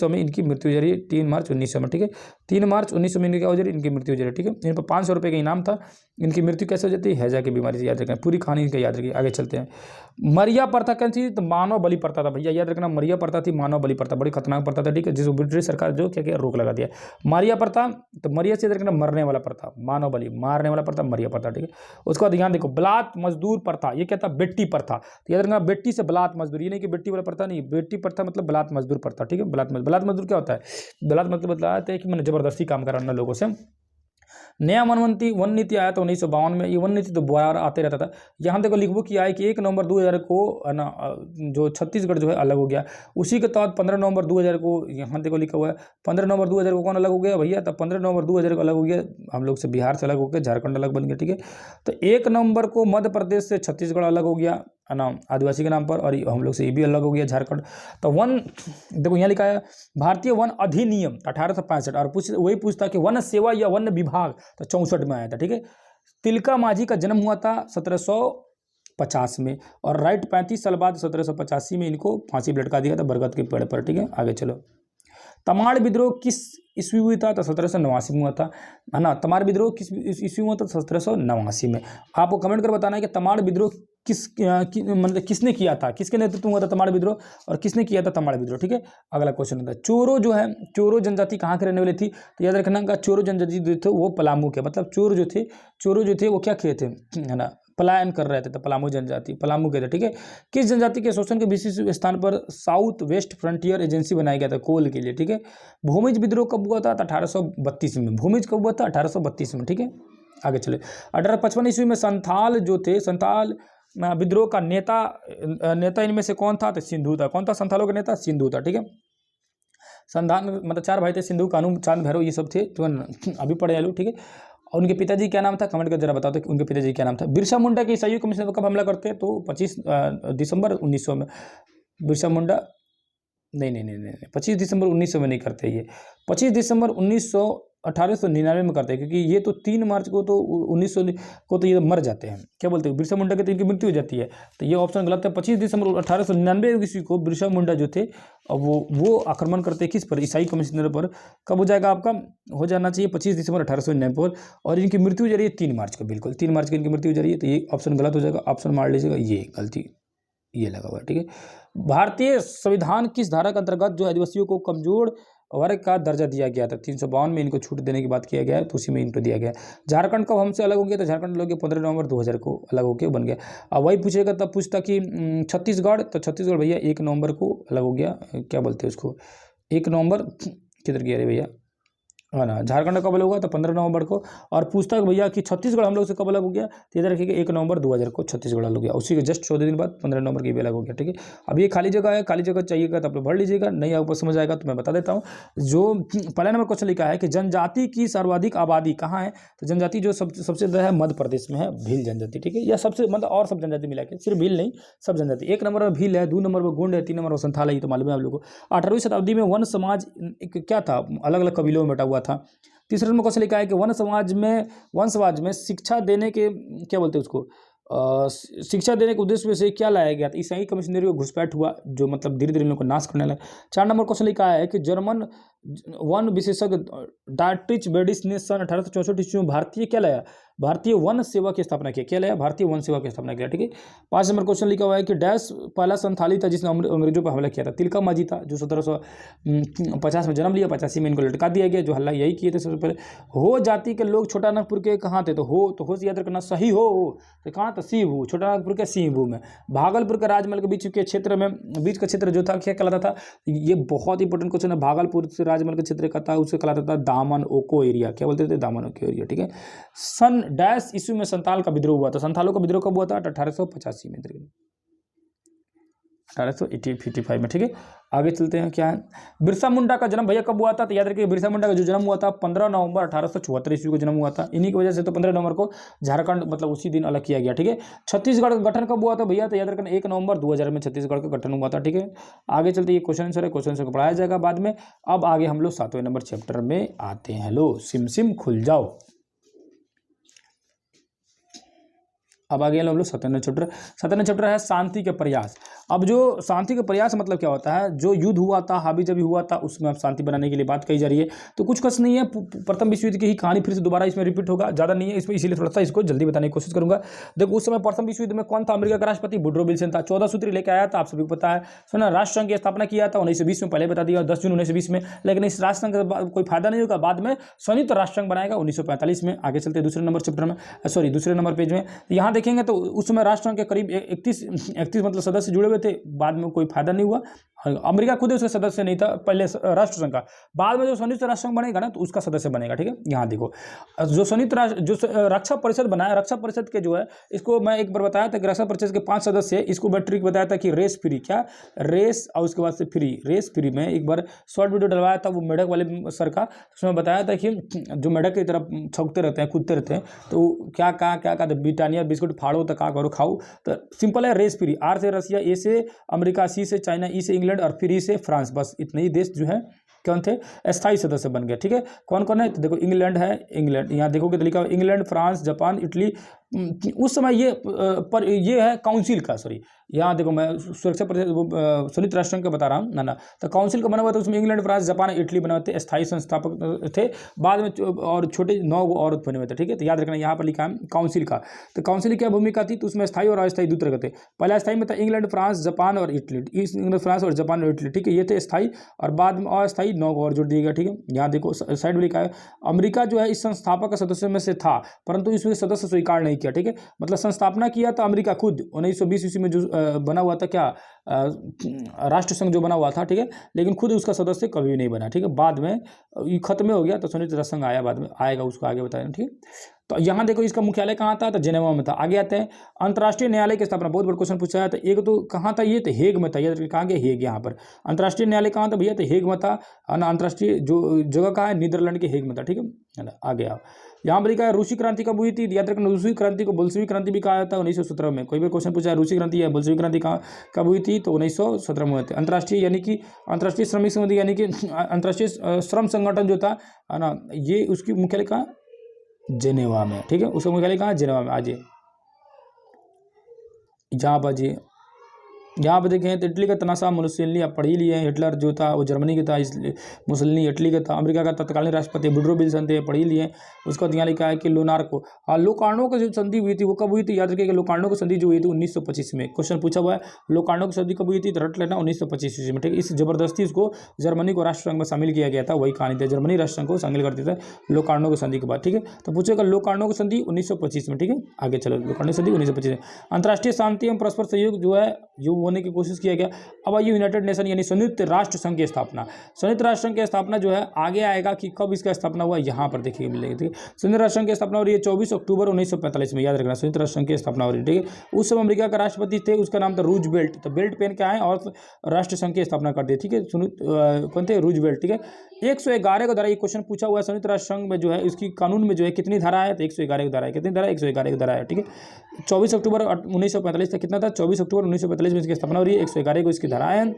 में इनकी मृत्यु हो जा रही है, 3 मार्च 1900 में। ठीक है, 3 मार्च 1900 में इनकी क्या हो जा रही है, इनकी मृत्यु हो जा रही है। ठीक है, इन पर 500 रुपये का इनाम था। इनकी मृत्यु कैसे हो जाती है, हैजा की बीमारी से। याद रखें, पूरी कहानी इनका याद रखिए। आगे चलते हैं। मरिया प्रथा क्या थी, तो मानव बलि प्रथा था भैया, याद रखना, मरिया प्रथा थी, मानव बलि प्रथा, बड़ी खतरनाक प्रथा था। ठीक है, जिसको ब्रिटिश सरकार जो क्या किया, रोक लगा दिया। मरिया प्रथा, तो मरिया से याद रखना मरने वाला प्रथा, मानव बलि मारने वाला प्रथा, मरिया प्रथा। ठीक है, उसके बाद ध्यान देखो, बलात् मजदूर प्रथा, ये क्या था, बेटी प्रथा। तो याद रखना, बेटी से बलात् मजदूर, ये नहीं कि बेटी वाला प्रथा नहीं, बेटी प्रथा मतलब बलात् मजदूर प्रथा। ठीक है, बलात् मजदूर क्या होता है, बलात् मतलब बताते हैं कि मैंने जबरदस्ती काम कराना लोगों से। नया वन नीति आया था 1952 में। ये वन नीति तो बार आते रहता था। यहाँ देखो लिखबो किया है कि 1 नवंबर 2000 को ना जो छत्तीसगढ़ जो है अलग हो गया, उसी के तहत 15 नवंबर 2000 को, यहाँ देखो लिखा हुआ है 15 नवंबर 2000 को कौन अलग हो गया भैया, तो 15 नवंबर 2000 को अलग हो गया, हम लोग से बिहार से अलग हो गया, झारखंड अलग बन गया। ठीक है, तो 1 नवंबर को मध्य प्रदेश से छत्तीसगढ़ अलग हो गया, है ना, आदिवासी के नाम पर, और हम लोग से ये भी अलग हो गया, झारखंड। तो वन देखो यहाँ लिखा है भारतीय वन अधिनियम 1865, और वही पूछता कि वन सेवा या वन विभाग, तो 64 में आया था। ठीक है, तिलका माझी का जन्म हुआ था 1750 में, और राइट 35 साल बाद 1785 में इनको फांसी पर लटका दिया था बरगद के पेड़ पर। ठीक है, आगे चलो। तमाड़ विद्रोह किस ईस्वी हुआ था, तो 1789 में हुआ था, है ना। तमाड़ विद्रोह किस ईस्वी में हुआ था, 1789 में। आपको कमेंट कर बताना है कि तमाड़ विद्रोह मतलब किसने किया था, किसके नेतृत्व में हुआ था तमाड़ विद्रोह, और किसने किया था तमाड़ विद्रोह। ठीक है, अगला क्वेश्चन होता है, चोरो जो है, चोरो जनजाति कहाँ के रहने वाली थी, तो याद रखना का चोरो जनजाति जो थे वो पलामू के, मतलब चोर जो थे वो क्या किए थे, है ना, पलायन कर रहे थे, तो पलामू जनजाति, पलामू के थे। ठीक है, किस जनजाति के शोषण के विशिष्ट स्थान पर साउथ वेस्ट फ्रंटियर एजेंसी बनाया गया था कोल के लिए। ठीक है, भूमिज विद्रोह कब हुआ था, 1832 में। भूमिज कब हुआ था, 1832 में। ठीक है, आगे चले। 1855 ईस्वी में संथाल जो थे, संथाल विद्रोह का नेता इनमें से कौन था, तो सिंधु था। कौन था संथालों का नेता, सिंधु था। ठीक है, संधान मतलब 4 भाई थे, सिंधु कानू चांद भैरव, ये सब थे, तो अभी पढ़े लो। ठीक है, और उनके पिताजी क्या नाम था, कमेंट कर जरा बताओ तो कि उनके पिताजी क्या नाम था। बिरसा मुंडा के ईसाई कमिश्नर कब हमला करते हैं, तो 25 दिसंबर 1900 में। बिरसा मुंडा नहीं 25 दिसंबर 1900 में नहीं करते, ये 25 दिसंबर 1900 1899 में करते हैं, क्योंकि ये तो 3 मार्च को तो 1900 को तो ये मर जाते हैं, क्या बोलते हैं, बिरसा मुंडा के तो इनकी मृत्यु हो जाती है, तो ये ऑप्शन गलत है। 25 दिसंबर 1899 ईस्वी को बिरसा मुंडा जो थे, अब वो आक्रमण करते हैं किस पर, ईसाई कमिश्नर पर। कब हो जाएगा आपका, हो जाना चाहिए 25 दिसंबर 1899 पर, और इनकी मृत्यु हो जा रही है 3 मार्च को, बिल्कुल 3 मार्च को इनकी मृत्यु हो जा रही है, तो ये ऑप्शन गलत हो जाएगा, ऑप्शन मार लीजिएगा, ये गलती ये लगा हुआ है, ठीक है। भारतीय संविधान किस धारा के अंतर्गत जो आदिवासियों को कमजोर वर्ग का दर्जा दिया गया था, 352 में इनको छूट देने की बात किया गया है, तो उसी में इनको दिया गया। झारखंड कब हमसे अलग हो गया, तो झारखंड लोग 15 नवंबर 2000 को अलग होकर बन गया। अब वही पूछेगा, तब पूछता कि छत्तीसगढ़, तो छत्तीसगढ़ भैया 1 नवंबर को अलग हो गया, क्या बोलते हैं उसको, 1 नवंबर किधर गया रे भैया, है ना, झारखंड कब अलग होगा, तो 15 नवंबर को। और पूछता है भैया कि छत्तीसगढ़ हम लोग से कब अलग हो गया, तो इधर रखिएगा 1 नवंबर 2000 को छत्तीसगढ़ अलग हो गया, उसी के जस्ट 14 दिन बाद 15 नवंबर की भी अलग हो गया, ठीक है। अब ये खाली जगह है, खाली जगह चाहिएगा तो आप लोग भर लीजिएगा, नहीं आपको समझ आएगा तो मैं बता देता हूँ। जो पहला नंबर क्वेश्चन लिखा है कि जनजाति की सर्वाधिक आबादी कहाँ है, तो जनजाति जो सबसे ज़्यादा है मध्य प्रदेश में है, भील जनजाति, ठीक है, या सबसे मतलब और सब जनजाति मिला के, सिर्फ भील नहीं, सब जनजाति। 1 नंबर में भील है, 2 नंबर में गोंड है, 3 नंबर में संथाल है, ये तो मालूम है आप लोगों को। 18वीं शताब्दी में वन समाज क्या था, अलग अलग कबीलों में बटा हुआ था। तीसरे नंबर क्वेश्चन लिखा है कि वन समाज में शिक्षा देने के, क्या बोलते हैं उसको, शिक्षा देने के उद्देश्य से क्या लाया गया था, ईसाई कमिश्नरी को घुसपैठ हुआ, जो मतलब धीरे धीरे इन लोगों को नाश करने लगा। 4 नंबर क्वेश्चन लिखा है कि जर्मन वन विशेषज्ञ डायट्रिच बेडिस ने सन 1864 ईस्वी में भारतीय क्या लाया, भारतीय वन सेवा की स्थापना की, क्या लाया, भारतीय वन सेवा की स्थापना किया, ठीक है। 5 नंबर क्वेश्चन लिखा हुआ है कि डैश पहला संथाली था जिसने अंग्रेजों पर हमला किया था, तिलका मांझी था, जो 1750 में जन्म लिया, 85 में इनको लटका दिया गया, जो हल्ला यही किए थे सबसे पहले। हो जाति के लोग छोटा नागपुर के कहाँ थे, तो हो याद रखना, सही हो तो कहाँ था, सिंहभू, छोटा नागपुर के सिंहभू में। भागलपुर के राजमहल के बीच के क्षेत्र में, बीच का क्षेत्र जो था क्या कहलाता था, ये बहुत इंपॉर्टेंट क्वेश्चन है, भागलपुर से राजमहल के क्षेत्र का था, उसे कहलाता था दामन ओको एरिया, क्या बोलते थे, दामन ओको एरिया, ठीक है। सन डैश ईस्वी में संताल का विद्रोह हुआ था, संथालों का विद्रोह कब हुआ था, 1885 में, 1885 में, ठीक है। आगे चलते हैं, क्या है, बिरसा मुंडा का जन्म भैया कब हुआ था, तो याद रखिए बिरसा मुंडा का जो जन्म हुआ था 15 नवंबर 1874 ईस्वी को जन्म हुआ था, इन्हीं की वजह से तो 15 नवंबर को झारखंड मतलब उसी दिन अलग किया गया, ठीक है। छत्तीसगढ़ का गठन कब हुआ था भैया, तो याद रखना 1 नवंबर 2000 में छत्तीसगढ़ का गठन हुआ था, ठीक है। आगे चलते, ये क्वेश्चन आंसर है, क्वेश्चन आंसर को पढ़ाया जाएगा बाद में। अब आगे हम लोग 7वें नंबर चैप्टर में आते हैं। लो सिम सिम खुल जाओ, अब आगे हम लोग 7वें चैप्टर है शांति के प्रयास। अब जो शांति के प्रयास मतलब क्या होता है, जो युद्ध हुआ था, हाबी जबी हुआ था, उसमें अब शांति बनाने के लिए बात कही जा रही है। तो कुछ कस नहीं है, प्रथम विश्व युद्ध की ही कहानी फिर से दोबारा इसमें रिपीट होगा, ज़्यादा नहीं है इसमें, इसीलिए थोड़ा सा इसको जल्दी बताने की कोशिश करूंगा। देखो उस समय प्रथम विश्व युद्ध में कौन था, अमेरिका का राष्ट्रपति वुडरो विल्सन था, 14 सूत्री लेकर आया था, आप सभी को पता है। सुना, राष्ट्रसंघ की स्थापना किया था 1920 में, पहले बता दिया 10 जून 1920 में, लेकिन इस राष्ट्रसंघ का कोई फायदा नहीं होगा, बाद में संयुक्त राष्ट्रसंघ बनाएगा 1945 में। आगे चलते दूसरे नंबर चैप्टर में, दूसरे नंबर पेज में, यहाँ देखेंगे तो उस समय राष्ट्रसंघ के करीब 31 मतलब सदस्य जुड़े हुए थे, बाद में कोई फायदा नहीं हुआ। अमेरिका खुद उसका सदस्य नहीं था पहले राष्ट्रसंघ का, बाद में जो संयुक्त राष्ट्र संघ बनेगा ना तो उसका सदस्य बनेगा, ठीक है। यहाँ देखो जो संयुक्त राष्ट्र जो रक्षा परिषद बनाया, रक्षा परिषद के जो है, इसको मैं एक बार बताया था कि रक्षा परिषद के 5 सदस्य, इसको मैं ट्रिक बताया था कि रेस फ्री, क्या रेस और उसके बाद से फ्री, रेस फ्री में एक बार शॉर्ट वीडियो डलवाया था, वो मेढक वाले सर का, उसमें बताया था कि जो मेढक की तरफ छौकते रहते हैं, कूदते रहते हैं, तो क्या कहा ब्रिटानिया बिस्कुट फाड़ो तो क्या करो खाओ, तो सिंपल है रेस फ्री, आर से रसिया, ए से अमेरिका, सी से चाइना, ई से इंग्लैंड और फ्री से फ्रांस, बस इतने ही देश जो है कौन थे, अस्थायी सदस्य बन गए, ठीक है। कौन कौन है, तो देखो इंग्लैंड है, इंग्लैंड यहाँ देखोगे तो लिखा हुआ इंग्लैंड, फ्रांस, जापान, इटली। उस समय ये है काउंसिल का, सॉरी यहाँ देखो मैं सुरक्षा परिषद संयुक्त राष्ट्र का बता रहा हूँ ना, तो काउंसिल का बना हुआ था, उसमें इंग्लैंड, फ्रांस, जापान, इटली बने हुए थे, स्थायी संस्थापक थे, बाद में और छोटे 9 और बने हुए थे, ठीक है। तो याद रखना यहाँ पर लिखा है काउंसिल का, तो काउंसिल की क्या भूमिका थी, तो उसमें स्थायी और अस्थायी दो तरह के थे। पहला स्थायी में था इंग्लैंड, फ्रांस, जापान और इटली, इंग्लैंड, फ्रांस और जापान और इटली, ठीक है, ये थे स्थायी, और बाद में अस्थायी 9 और जोड़ दिए गए, ठीक है। यहाँ देखो साइड में लिखा है अमेरिका जो है इस संस्थापक सदस्यों में से था, परंतु इसमें सदस्य स्वीकार नहीं किया, ठीक है। मतलब संस्थापना किया था अमेरिका खुद 1920 ईस्वी में, जो बना हुआ था क्या राष्ट्रसंघ जो बना हुआ था, ठीक है, लेकिन खुद उसका सदस्य कभी नहीं बना, ठीक है। बाद में ये खत्म हो गया तो संयुक्त राष्ट्र संघ आया, बाद में आएगा, उसको आगे बताएं, ठीक है। तो यहाँ देखो इसका मुख्यालय कहाँ था, तो जेनेवा में था। आगे आते हैं अंतर्राष्ट्रीय न्यायालय की स्थापना, बहुत बड़ा क्वेश्चन पूछा है। तो एक तो कहाँ था ये, तो हेग में था। याद रखिए कहाँ गया, हेग। यहाँ पर अंतर्राष्ट्रीय न्यायालय कहाँ था भैया, तो हेग में था। अंतर्राष्ट्रीय जो जगह कहाँ है, नीदरलैंड के हेग में था, ठीक है ना। आगे आओ, यहाँ पर लिखा है रूसी क्रांति कब हुई थी। याद रखना रूसी क्रांति को बोल्शेविक क्रांति भी कहा जाता है 1917 में। कोई भी क्वेश्चन पूछा है रूसी क्रांति या बोल्शेविक क्रांति कब हुई थी, तो 1917 में हुए थे। अंतर्राष्ट्रीय यानी कि अंतर्राष्ट्रीय श्रमिक संधि यानी कि अंतर्राष्ट्रीय श्रम संगठन जो था, है ना, ये उसकी मुख्यालय कहाँ, जेनेवा में, ठीक है। उसका मुख्यालय कहाँ, जेनेवा में। आज जहाँ पर जी यहाँ पे देखें तो इटली का तनासा मुसोलिनी, आप पढ़ ही लिए हैं। हिटलर जो था वो जर्मनी का था, इसलिए मुसोलिनी इटली का था। अमेरिका का तत्कालीन राष्ट्रपति वुडरो विल्सन थे, पढ़ ही लिए हैं। उसका यहाँ लिखा है कि लोनार्को, हाँ, लोकार्नो की जो संधि हुई थी वो कब हुई थी। याद रखिए कि लोकार्नो की संधि जो हुई थी 1925 में। क्वेश्चन पूछा हुआ है लोकार्नो की संधि कब हुई थी, तो रट लेना 1925 में, ठीक है। इस जबरदस्ती उसको जर्मनी को राष्ट्रसंघ में शामिल किया गया था, वही कहानी थी। जर्मनी राष्ट्रसंघ को शामिल कर दिया था लोकार्नो की संधि के बाद, ठीक है। तो पूछेगा लोकार्नो की संधि 1925 में, ठीक है। आगे चलो, लोकार्नो की संधि 1925 में। अंतर्राष्ट्रीय शांति एवं परस्पर सहयोग जो है जो होने की कोशिश किया गया। अब आइए यूनाइटेड नेशन यानी संयुक्त राष्ट्र संघ की स्थापना। संयुक्त राष्ट्र संघ की स्थापना जो है आगे आएगा कि कब इसका स्थापना हुआ, यहाँ पर देखिए मिलेगी, ठीक है। संयुक्त राष्ट्र संघ की स्थापना हो रही है 24 अक्टूबर 1945 में। याद रखना संयुक्त राष्ट्र संघ की स्थापना हो रही है, ठीक है। उस समय अमेरिका का राष्ट्रपति थे, उसका नाम था रूजवेल्ट। तो बेल्ट पहन के आए और राष्ट्र संघ की स्थापना कर दी, ठीक है। कौन थे, रूजवेल्ट, ठीक है। 111 को धारा, ये क्वेश्चन पूछा हुआ है संयुक्त राष्ट्र संघ में जो है इसकी कानून में जो है कितनी धारा है, तो 111 की धारा है। कितनी धारा, 111 की धारा है, ठीक है। 24 अक्टूबर 1945 तक कितना था, 24 अक्टूबर 1945 में इसकी स्थापना हो रही है। 111 को इसकी धारा है।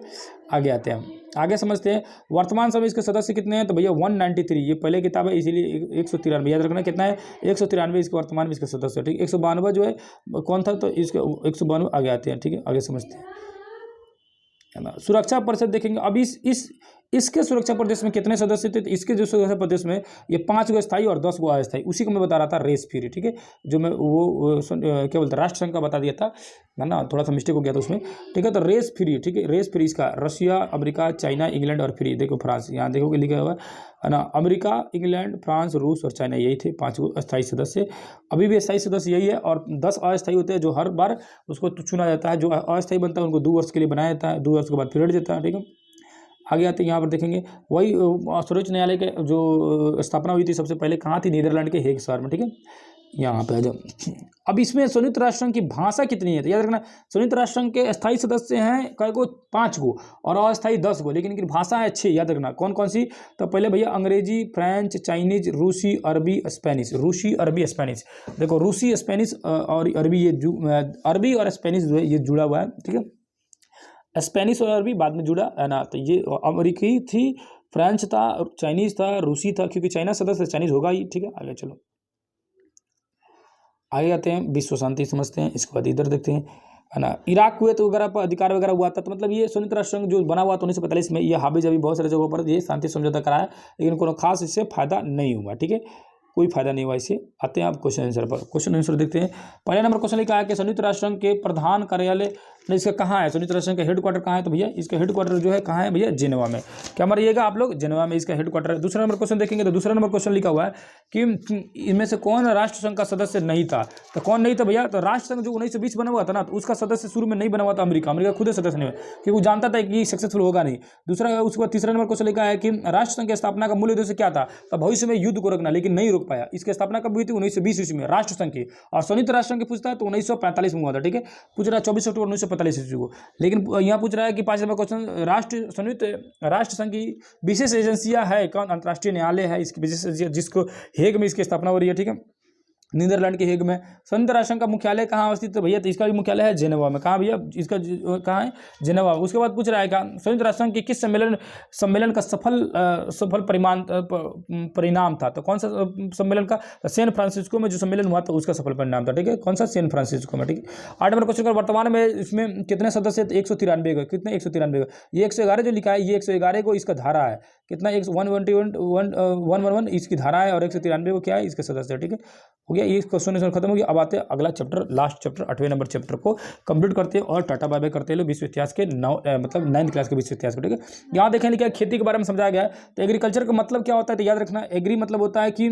आगे आते हैं, आगे समझते हैं वर्तमान समय इसके सदस्य कितने हैं, तो भैया 193। ये पहले किताब है इसीलिए 193 याद रखना कितना है, 193 इसके वर्तमान में इसके सदस्य, ठीक है। 192 जो है कौन था, तो इसके 192 आगे आते हैं, ठीक है। आगे समझते हैं, है ना। सुरक्षा परिषद देखेंगे अब इसके सुरक्षा प्रदेश में कितने सदस्य थे, तो इसके जो सुरक्षा प्रदेश में ये 5 गो स्थायी और 10 गो अस्थायी, उसी को मैं बता रहा था रेस फ्री, ठीक है। जो मैं वो क्या बोलते हैं राष्ट्र संघ का बता दिया था, है ना, थोड़ा सा मिस्टेक हो गया था उसमें, ठीक है। तो रेस फ्री, ठीक है, रेस फ्री इसका रशिया, अमेरिका, चाइना, इंग्लैंड और फ्री, देखो फ्रांस, यहाँ देखो कि लिखा हुआ है ना। अमेरिका, इंग्लैंड, फ्रांस, रूस और चाइना, यही थे 5 गो अस्थायी सदस्य। अभी भी अस्थायी सदस्य यही है, और 10 अस्थायी होते हैं जो हर बार उसको चुना जाता है। जो अस्थायी बनता है उनको 2 वर्ष के लिए बनाया जाता है, 2 वर्ष के बाद फिर हट जाता है, ठीक है। आगे आते हैं, यहाँ पर देखेंगे वही सर्वोच्च न्यायालय के जो स्थापना हुई थी सबसे पहले कहाँ थी, नीदरलैंड के हेग शहर में, ठीक है। यहाँ पे आ जाओ। अब इसमें संयुक्त राष्ट्र संघ की भाषा कितनी है, तो याद रखना संयुक्त राष्ट्र संघ के स्थायी सदस्य हैं कई को, 5 गो, और अस्थायी 10 गो, लेकिन इनकी भाषा है 6। याद रखना कौन कौन सी, तो पहले भैया अंग्रेजी, फ्रेंच, चाइनीज, रूसी, अरबी, स्पेनिश। रूसी, अरबी, स्पेनिश, देखो रूसी, स्पेनिश और अरबी, ये अरबी और स्पेनिश जो है ये जुड़ा हुआ है, ठीक है। स्पेनिश और अरबी बाद में जुड़ा, है ना। तो ये अमेरिकी थी, फ्रेंच था, चाइनीज था, रूसी था, क्योंकि चाइना सदस्य चाइनीज होगा ही, ठीक है। आगे चलो, आगे आते हैं, विश्व शांति समझते हैं। इसके बाद इधर देखते हैं, है ना। इराक कुवैत वगैरह पर अधिकार वगैरह हुआ था, तो मतलब ये संयुक्त राष्ट्र संघ जो बना हुआ था 1945 में, ये हाबी जाबी बहुत सारे जगहों पर ये शांति समझौता कराया, लेकिन कोनो खास इससे फायदा नहीं हुआ, ठीक है। कोई फायदा नहीं हुआ इससे। आते हैं आप क्वेश्चन आंसर पर, क्वेश्चन आंसर देखते हैं। पहले नंबर क्वेश्चन लिखा है कि संयुक्त राष्ट्र संघ के प्रधान कार्यालय इसका कहाँ है, संयुक्त राष्ट्र संघ का हेडक्वार्टर कहाँ है, तो भैया इसका हेडक्वार्टर जो है कहाँ है भैया, जेनेवा में। क्या मारिएगा आप लोग, जेनेवा में इसका हेडक्वार्टर है। दूसरा नंबर क्वेश्चन देखेंगे तो दूसरा नंबर क्वेश्चन लिखा हुआ है कि इनमें से कौन राष्ट्र संघ का सदस्य नहीं था, तो कौन नहीं था भैया, तो राष्ट्र संघ जो 1920 बना हुआ था ना, तो उसका सदस्य शुरू में नहीं बना हुआ था अमेरिका खुद सदस्य नहीं हुआ, क्योंकि वो जानता था कि सक्सेसफुल होगा नहीं। दूसरा उसके बाद तीसरा नंबर क्वेश्चन लिखा है कि राष्ट्र संघ की स्थापना का मूल उद्देश्य क्या था, तो भविष्य में युद्ध को रोकना, लेकिन नहीं रोक पाया। इसकी स्थापना कब हुई थी, 1920 ईस्वी में राष्ट्र संघ की, और संयुक्त राष्ट्र संघ की पूछता है तो 1945 में हुआ था, ठीक है। पूछ रहा है 24 अक्टूबर 1945 ईस्वी को, लेकिन यहाँ पूछ रहा है कि 5 नंबर क्वेश्चन संयुक्त राष्ट्र संघ की विशेष एजेंसियां है कौन, अंतर्राष्ट्रीय न्यायालय है इसकी विशेष एजेंसिया जिसको हेग में इसकी स्थापना हो रही है, ठीक है, नीदरलैंड के हेग में। संयुक्त राष्ट्र संघ का मुख्यालय कहाँ अवस्थित है भैया, तो इसका भी मुख्यालय है जेनेवा में। कहाँ भैया, इसका कहाँ है, जेनेवा। उसके बाद पूछ रहा है क्या संयुक्त राष्ट्र संघ के किस सम्मेलन का सफल परिणाम था, तो कौन सा सम्मेलन का, सैन फ्रांसिस्को में जो सम्मेलन हुआ था उसका सफल परिणाम था, ठीक है। कौन सा, सैन फ्रांसिस्को में, ठीक है। 8 नंबर क्वेश्चन का वर्तमान में इसमें कितने सदस्य थे, 193 का, कितने 193 का, ये 111 जो लिखा है ये 111 को इसका धारा है कितना, 111 इसकी धारा है, और 193 को क्या है इसके सदस्य, ठीक है। हो गया, ये क्वेश्चन खत्म हो गया। अब आते हैं अगला चैप्टर, लास्ट चैप्टर 8वें नंबर चैप्टर को कंप्लीट करते हैं, और टाटा बाय बाय करते हैं विश्व इतिहास के 9th क्लास के विश्व इतिहास को, ठीक है। यहाँ देखें क्या खेती के बारे में समझाया गया है, तो एग्रीकल्चर का मतलब क्या होता है, तो याद रखना एग्री मतलब होता है कि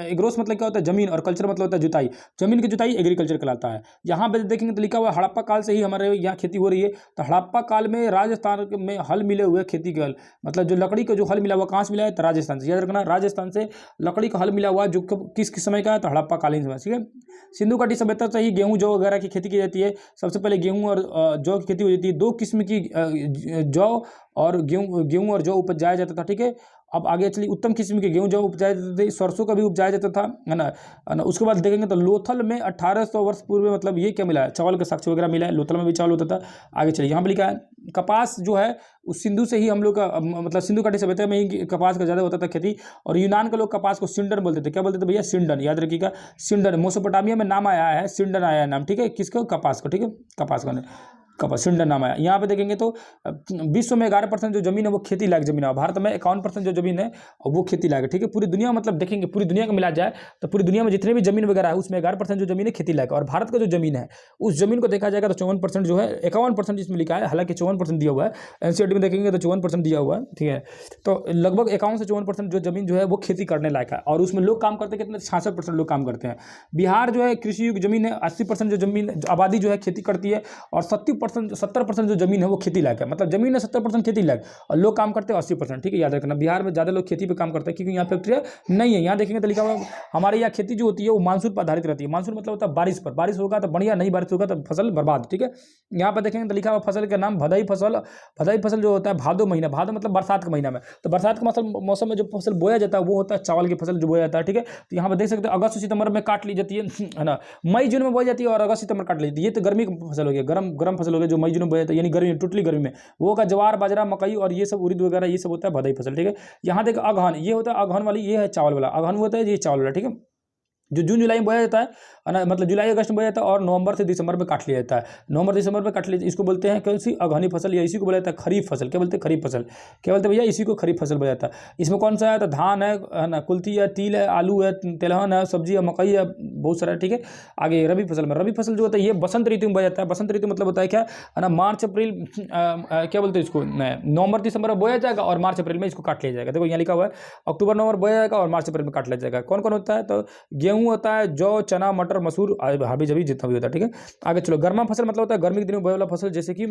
एग्रोस मतलब क्या होता है जमीन, और कल्चर मतलब होता है जुताई, जमीन की जुताई एग्रीकल्चर कहलाता है। यहाँ पे देखेंगे तो लिखा हुआ हड़प्पा काल से ही हमारे यहाँ खेती हो रही है, तो हड़प्पा काल में राजस्थान में हल मिले हुए खेती के हल, मतलब जो लकड़ी का जो हल मिला हुआ कहाँ से मिला है, तो राजस्थान से। याद रखना राजस्थान से लकड़ी का हल मिला हुआ जो किस समय का है, तो हड़प्पा हड़प्पाकालीन समय, ठीक है। सिंधु घाटी सभ्यता से ही गेहूं जौ वगैरह की खेती की जाती है। सबसे पहले गेहूं और जौ की खेती हो जाती है। 2 किस्म की जौ और गेहूं और जौ उपजाया जाता था, ठीक है। अब आगे चलिए, उत्तम किस्म के गेहूं जौ उपजाए जाते थे, सरसों का भी उपजाया जाता था, है ना। उसके बाद देखेंगे तो लोथल में 1800 वर्ष पूर्व मतलब ये क्या मिला है, चावल के साक्ष्य वगैरह मिला है, लोथल में भी चावल होता था। आगे चलिए, यहाँ पर लिखा है कपास जो है उस सिंधु से ही हम लोग का मतलब सिंधु घाटी सभ्यता में ही कपास का ज़्यादा होता था खेती। और यूनान के लोग कपास को सिंडन बोलते थे। क्या बोलते थे भैया? सिंडन, याद रखिएगा, सिंडन। मेसोपोटामिया में नाम आया है, सिंडन आया है नाम, ठीक है, किसका? कपास का, ठीक है, कपास का कपास सिंडन नाम आया। यहाँ पे देखेंगे तो विश्व में 11% जो जमीन है वो खेती लायक जमीन है। भारत में 51% जो जमीन है वो खेती लायक है, ठीक है। पूरी दुनिया मतलब देखेंगे, पूरी दुनिया को मिला जाए तो पूरी दुनिया में जितने भी जमीन वगैरह है उसमें 11% जो जमीन है खेती लायक है। और भारत का जो जमीन है उस जमीन को देखा जाएगा तो 54% जो है, 51% जिसमें लिखा है, हालांकि 54% दिया हुआ है, एनसीईआरटी में देखेंगे तो 54% दिया हुआ है, ठीक है। तो लगभग 51 से 54% जो जमीन जो है वो खेती करने लायक है। और उसमें लोग काम करते हैं कितने? 66% लोग काम करते हैं। बिहार जो है कृषि युक्त जमीन है, 80% जो जमीन आबादी जो है खेती करती है। और 70% जो जमीन है वो खेती लायक है, मतलब जमीन है 70% खेती लायक, और लोग काम करते हैं 80%, ठीक है, याद रखना। बिहार में ज़्यादा लोग खेती पे काम करते हैं क्योंकि यहाँ फैक्ट्री नहीं है। यहाँ देखेंगे तो लिखा हुआ हमारे यहाँ खेती जो होती है वो मानसून पर आधारित रहती है। मानसून मतलब होता है बारिश पर, बारिश होगा तो बढ़िया, नहीं बारिश होगा तो फसल बर्बाद, ठीक है। यहाँ पर देखेंगे तो लिखा हुआ फसल का नाम भदई फसल। भदई फसल जो होता है भादो महीना, भादो मतलब बरसात के महीना में, तो बरसात के मौसम में जो फसल बोया जाता है वो होता है चावल की फसल जो बोया जाता है, ठीक है। तो यहाँ पर देख सकते हैं अगस्त सितंबर में काट ली जाती है ना, मई जून में बोई जाती है और अगस्त सितंबर काट ली जाती है। ये तो गर्मी की फसल हो गया, गर्म फसल हो गया जो मई जून में बोया जाता है, यानी गर्मी, टोटली गर्मी में। वो का जवार, बाजरा, मकई और ये सब उड़द वगैरह ये सब होता है भदई फसल, ठीक है। यहाँ देख अगहन, ये होता है अगहन वाली, ये है चावल वाला, अगहन होता है ये चावल वाला, ठीक है, जो जून जुलाई में बोया जाता है ना, मतलब जुलाई अगस्त में बोया जाता है और नवंबर से दिसंबर में काट लिया जाता है। नवंबर दिसंबर में काट लिया, इसको बोलते हैं कौन सी? अगहनी फसल, या इसी को बोला जाता है खरीफ फसल। क्या बोलते हैं? खरीफ फसल। क्या बोलते हैं भैया? इसी को खरीफ फसल बोला जाता है। इसमें कौन सा है? तो धान है ना, कुल्थी है, तिल है, आलू है, तिलहन है, सब्जी है, मकई है, बहुत सारा, ठीक है। आगे रबी फसल में, रबी फसल जो होता है ये बसंत ऋतु में बोया जाता है। बसंत ऋतु मतलब होता है क्या, है ना, मार्च अप्रैल, क्या बोलते हैं इसको, नवंबर दिसंबर में बोया जाएगा और मार्च अप्रैल में इसको काट लिया जाएगा। देखो यहाँ लिखा हुआ है अक्टूबर नवंबर बोया जाएगा और मार्च अप्रैल में काट लिया जाएगा। कौन कौन होता है? तो गेहूं होता है, जौ, चना, मटर, मसूर, हाबी जाबी जितना भी होता है, ठीक है। आगे चलो, गर्मा फसल मतलब होता है गर्मी के दिनों में बोया वाला फसल, जैसे कि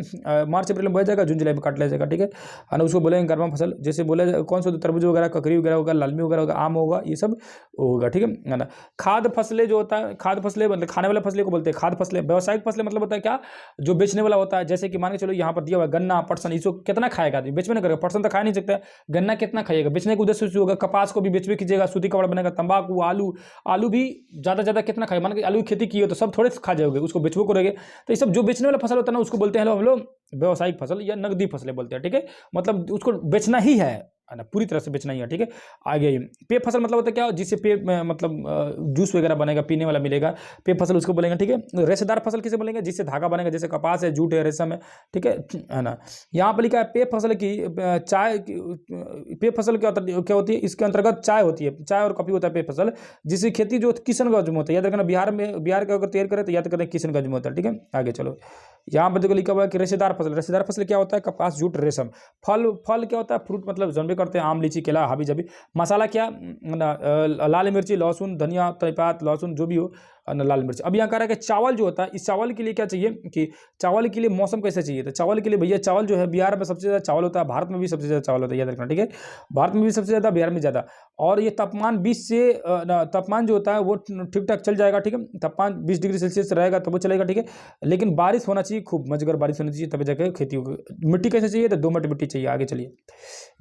मार्च अप्रैल में बोया जाएगा, जून जुलाई में काट लिया जाएगा, ठीक है ना। उसको बोलेंगे गर्मा फसल। जैसे बोला कौन सा? तरबूज वगैरह, ककड़ी वगैरह होगा, लालमी वगैरह होगा, आम होगा, ये सब होगा, ठीक है ना। खाद्य फसलें जो होता है, खाद्य फसलें मतलब खाने वाला फसलें को बोलते हैं खाद्य फसलें। व्यावसायिक फसलें मतलब होता है क्या, जो बेचने वाला होता है। जैसे कि मान के चलो यहाँ पर दिया हुआ गन्ना, पटसन, इसको कितना खाएगा आदमी? बेचवे नहीं करेगा, पटसन तो खा नहीं सकता है, गन्ना कितना खाइएगा? बेचने के उद्देश्य से होगा। कपास को भी बेचवे कीजिएगा, सूती कपड़ा बनेगा। तंबाकू, आलू भी ज़्यादा कितना खाएगा? मान के आलू की खेती की हो तो सब थोड़े खा जाओगे, उसको बेचबो करोगे। तो ये सब जो बेचने वाला फसल होता है ना उसको बोलते हैं हम लोग व्यावसायिक फसल या नकदी फसलें बोलते हैं, ठीक है। मतलब उसको बेचना ही है ना, पूरी तरह से बेचना ही है, ठीक है। आगे पेय फसल मतलब होता है क्या, जिससे पेय मतलब जूस वगैरह बनेगा, पीने वाला मिलेगा, पेय फसल उसको बोलेंगे, ठीक है। रेशेदार फसल किसे बोलेंगे? जिससे धागा बनेगा, जैसे कपास है, जूट है, रेशम है, ठीक है ना। यहाँ पर लिखा है पेय फसल की चाय, पेय फसल क्या होती है? इसके अंतर्गत चाय होती है, चाय और कॉफी होता है पेय फसल, जिसकी खेती जो किशनगंज में होता है। याद रखना, बिहार का अगर तैयार करें तो याद करें किशनगंज में होता है, ठीक है। आगे चलो, यहाँ पर देखो लिखा हुआ है कि रेशेदार फसल। रेशेदार फसल क्या होता है? कपास, जूट, रेशम। फल क्या होता है? फ्रूट मतलब जानबे करते हैं, आम, लीची, केला, हाबी जाबी। मसाला क्या, लाल मिर्ची, लहसुन, धनिया, तेजपात, लहसुन जो भी हो, लाल मिर्च। अब यहाँ कह रहा है कि चावल जो होता है, इस चावल के लिए क्या चाहिए कि चावल के लिए मौसम कैसे चाहिए? तो चावल के लिए भैया, चावल जो है बिहार में सबसे ज़्यादा चावल होता है, भारत में भी सबसे ज़्यादा चावल होता है, याद रखना, ठीक है। भारत में भी सबसे ज़्यादा, बिहार में ज़्यादा। और ये तापमान 20 से तापमान जो होता है वो ठीक ठाक चल जाएगा, ठीक है। तापमान 20 डिग्री सेल्सियस रहेगा तो वो चलेगा, ठीक है। लेकिन बारिश होना चाहिए, खूब मजगर बारिश होनी चाहिए, तभी जाकर खेती होगी। मिट्टी कैसे चाहिए? तो दोमट मिट्टी चाहिए। आगे चलिए,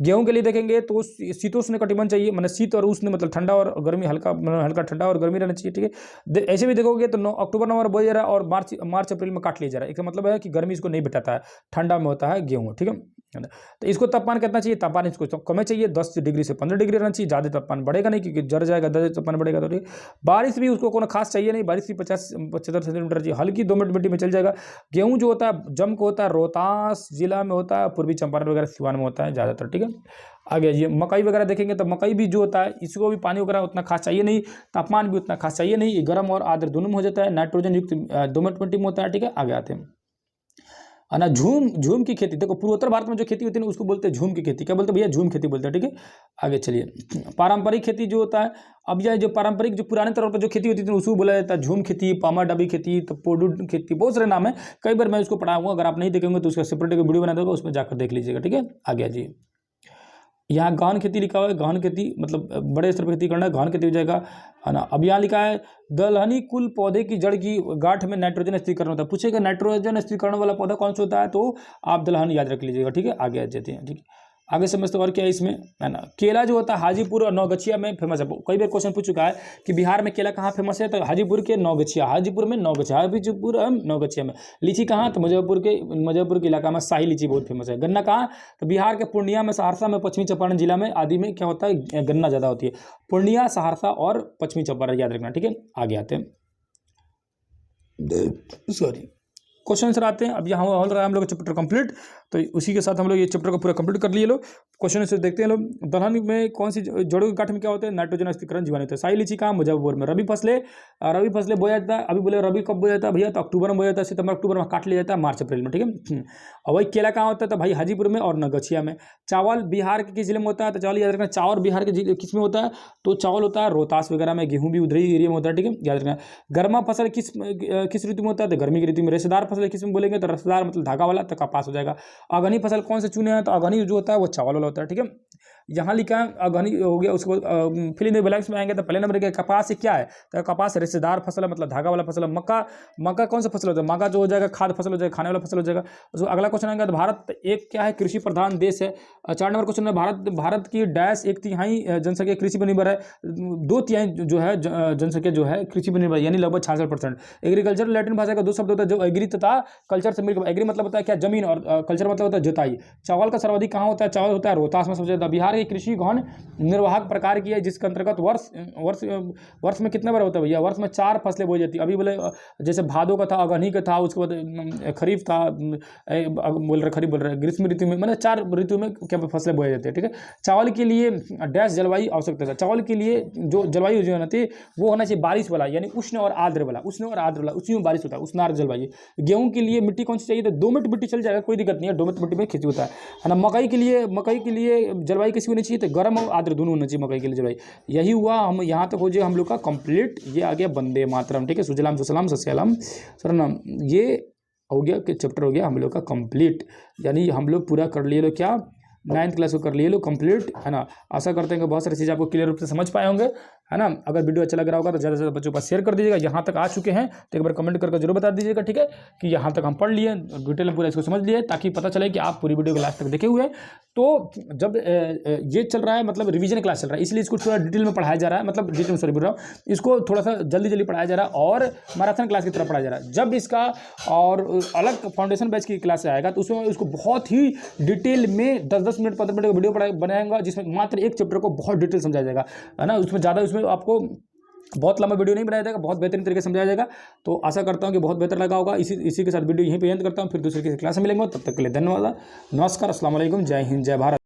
गेहूं के लिए देखेंगे तो शीतोष्ण कटिबंध चाहिए, मतलब शीत और उष्ण मतलब ठंडा और गर्मी, हल्का ठंडा और गर्मी रहना चाहिए, ठीक है। ऐसे भी देखोगे तो अक्टूबर नवंबर बोया जा रहा है और मार्च अप्रैल में काट लिया जा रहा है। इसका मतलब है कि गर्मी इसको नहीं बिताता है, ठंडा में होता है गेहूं, ठीक है। तो इसको तापमान कितना चाहिए? तापमान इसको तो कम चाहिए, 10 डिग्री से 15 डिग्री रहना चाहिए, ज़्यादा तापमान बढ़ेगा नहीं क्योंकि जड़ जाएगा, ज़्यादा तापमान बढ़ेगा तो ठीक। बारिश भी उसको कोनो खास चाहिए नहीं, बारिश भी 50-75 सेंटीमीटर चाहिए, हल्की दोमट मिट्टी में चल जाएगा। गेहूं जो होता है जम को होता है रोहतास जिला में होता है, पूर्वी चंपारण वगैरह सिवान में होता है ज़्यादातर, ठीक है। आगे ये मकई वगैरह देखेंगे तो मकई भी जो होता है इसको भी पानी वगैरह उतना खास चाहिए नहीं, तापमान भी उतना खास चाहिए नहीं, गर्म और आर्द्र दोनों में हो जाता है, नाइट्रोजन युक्त दोमट मिट्टी में होता है, ठीक है। आगे आते हैं ना, झूम की खेती। देखो पूर्वोत्तर भारत में जो खेती होती है ना उसको बोलते हैं झूम की खेती। क्या बोलते हैं भैया? झूम खेती बोलते हैं, ठीक है। आगे चलिए, पारंपरिक खेती जो होता है, अब यह जो पारंपरिक जो पुराने तौर पर जो खेती होती थी उसको बोला जाता है झूम खेती, पामा डबी खेती, तो पोडू खेती, बहुत सारे नाम है, कई बार मैं उसको पढ़ाऊंगा। अगर आप नहीं देखेंगे तो उसका सेपरेट वीडियो बना दूंगा, उसमें जाकर देख लीजिएगा, ठीक है। आगे जी, यहाँ गहन खेती लिखा हुआ है, गहन खेती मतलब बड़े स्तर पर खेती करना है, गहन खेती हो जाएगा, है ना। अब यहाँ लिखा है दलहनी कुल पौधे की जड़ की गांठ में नाइट्रोजन स्थिरीकरण होता है। पूछेगा नाइट्रोजन स्थिरीकरण वाला पौधा कौन सा होता है, तो आप दलहन याद रख लीजिएगा, ठीक है। आगे आ जाते हैं, ठीक है, आगे समझते और क्या है इसमें, है ना। केला जो होता है हाजीपुर और नौगछिया में फेमस है। कई बार क्वेश्चन पूछ चुका है कि बिहार में केला कहाँ फेमस है, तो हाजीपुर के नौगछिया, हाजीपुर में नौगछिया, हाजीपुर नौगछिया में। लीची कहाँ, तो मुजफ्फरपुर के इलाका में शाही लीची बहुत फेमस है। गन्ना कहाँ, तो बिहार के पूर्णिया में, सहरसा में, पश्चिमी चंपारण जिला में आदि में क्या होता है, गन्ना ज़्यादा होती है। पूर्णिया, सहरसा और पश्चिमी चंपारण याद रखना, ठीक है। आगे आते हैं, सॉरी, क्वेश्चन आंसर आते हैं। अब यहाँ हो रहा है हम लोग चैप्टर कंप्लीट, तो उसी के साथ हम लोग ये चैप्टर को पूरा कंप्लीट कर लिए लोग। क्वेश्चन आंसर देखते हैं लोग। दलहन में कौन सी जड़ों के गांठ में क्या होता है, नाइट्रोजन स्थिरीकरण जीवाणु होता है। शाही लीची कहाँ, मुजफ्फरपुर में। रबी फसलें बोया जाता है। अभी बोले रबी कब बोया जाता है भैया, तो अक्टूबर में बोया जाता है, सितंबर अक्टूबर में काट लिया जाता है, मार्च अप्रैल में, ठीक है। और वही केला कहाँ होता है, तो भाई हाजीपुर में और नौगछिया में। चावल बिहार के किस जिले में होता है, तो चावल याद रखना, चावल बिहार के किस में होता है, तो चावल होता है रोहतास वगैरह में। गेहूँ भी उधर ही एरिया में होता है, ठीक है, याद रखना। गर्मा फसल किस ऋतु में होता है, तो गर्मी की ऋतु में। रेशेदार फसल किस में बोलेंगे, तो रेशेदार मतलब धागा वाला, तो कपास हो जाएगा। अगहनी फसल कौन से चुने हैं, तो अगहनी जो होता है वो चावल वाला होता है, ठीक है। यहाँ लिखा है अगहनी हो गया, उसको फिल इन द ब्लैंक्स में आएंगे तो पहले नंबर के कपास से क्या है, तो कपास रेशेदार फसल है, मतलब धागा वाला फसल है। मक्का कौन सा फसल होता है, मक्का जो हो जाएगा खाद्य फसल हो जाएगा, खाने वाला फसल हो जाएगा। उसको अगला क्वेश्चन आएगा, तो भारत एक क्या है, कृषि प्रधान देश है। 4 नंबर क्वेश्चन है, भारत की डैश 1/3 जनसंख्या कृषि पर निर्भर है। 2/3 जो है जनसंख्या जो है कृषि पर निर्भर है, यानी लगभग 66%। एग्रीकल्चर लैटिन भाषा का 2 शब्द होता है, जो एग्री तथा कल्चर से मिलकर। एग्री मतलब होता है क्या, जमीन, और कल्चर मतलब होता है जुताई। चावल का सर्वाधिक कहाँ होता है, चावल होता है रोहतास में सबसे ज़्यादा। बिहार की कृषि गहन निर्वाहक प्रकार की है, जिसके अंतर्गत वर्ष में कितने बार होता है भैया, वर्ष में 4 फसलें बोई जाती है। अभी बोले जैसे भादों का था, अगहनी का था, उसके बाद खरीफ था, खरीफ बोल रहे ग्रीष्म ऋतु में, मतलब 4 ऋतु में क्या फसलें बोई जाती है, ठीक है। चावल के लिए डैश जलवायु आवश्यकता है। चावल के लिए जो जलवायु जो होना चाहिए वो होना चाहिए बारिश वाला, यानी उष्ण और आर्द्र वाला, उसी में बारिश होता है, उष्ण आर्द्र जलवायु। गेहूं के लिए मिट्टी कौन सी चाहिए, तो दोमट मिट्टी चल जाएगा, कोई दिक्कत नहीं है, दोमट मिट्टी में खेती होता है ना। मकई के लिए जलवायु कैसी होनी चाहिए, तो गर्म और आर्द्र दोनों होना चाहिए मकई के लिए जलवायु। यही हुआ, हम यहाँ तक हो जाए हम लोग का कंप्लीट। ये आ गया वंदे मातरम, ठीक है, सुजलाम सुफलाम सस्यालाम सरनम, ये हो गया कि चैप्टर हो गया हम लोग का कंप्लीट, यानी हम लोग पूरा कर लिए लोग क्या, 9th क्लास को कर लिए लोग कंप्लीट, है ना। आशा करते हैं कि बहुत सारी चीज़ें आपको क्लियर रूप से समझ पाए होंगे, है ना। अगर वीडियो अच्छा लग रहा होगा तो ज़्यादा से ज़्यादा बच्चों के पास शेयर कर दीजिएगा। यहाँ तक आ चुके हैं तो एक बार कमेंट करके जरूर बता दीजिएगा, ठीक है, कि यहाँ तक हम पढ़ लिए, डिटेल में पूरा इसको समझ लिए, ताकि पता चले कि आप पूरी वीडियो को लास्ट तक देखे हुए हैं। तो जब ये चल रहा है, मतलब रिवीजन क्लास चल रहा है, इसलिए इसको थोड़ा डिटेल में पढ़ाया जा रहा है, मतलब डिटेल में सॉरी बोल रहा हूँ, इसको थोड़ा सा जल्दी पढ़ाया जा रहा है, और मैराथन क्लास की तरह पढ़ाया जा रहा है। जब इसका और अलग फाउंडेशन बैच की क्लास आएगा तो उसमें उसको बहुत ही डिटेल में 10-10 मिनट 15 मिनट का वीडियो बनाएगा, जिसमें मात्र एक चैप्टर को बहुत डिटेल समझाया जाएगा, है ना। उसमें ज़्यादा, उसमें आपको बहुत लंबा वीडियो नहीं बनाया जाएगा, बहुत बेहतरीन तरीके से समझाया जाएगा। तो आशा करता हूँ कि बहुत बेहतर लगा होगा। इसी के साथ वीडियो यहीं पे एंड करता हूँ, फिर दूसरे किसी क्लास में मिलेंगे। तब तक के लिए धन्यवाद, नमस्कार, अस्सलाम वालेकुम, जय हिंद, जय भारत।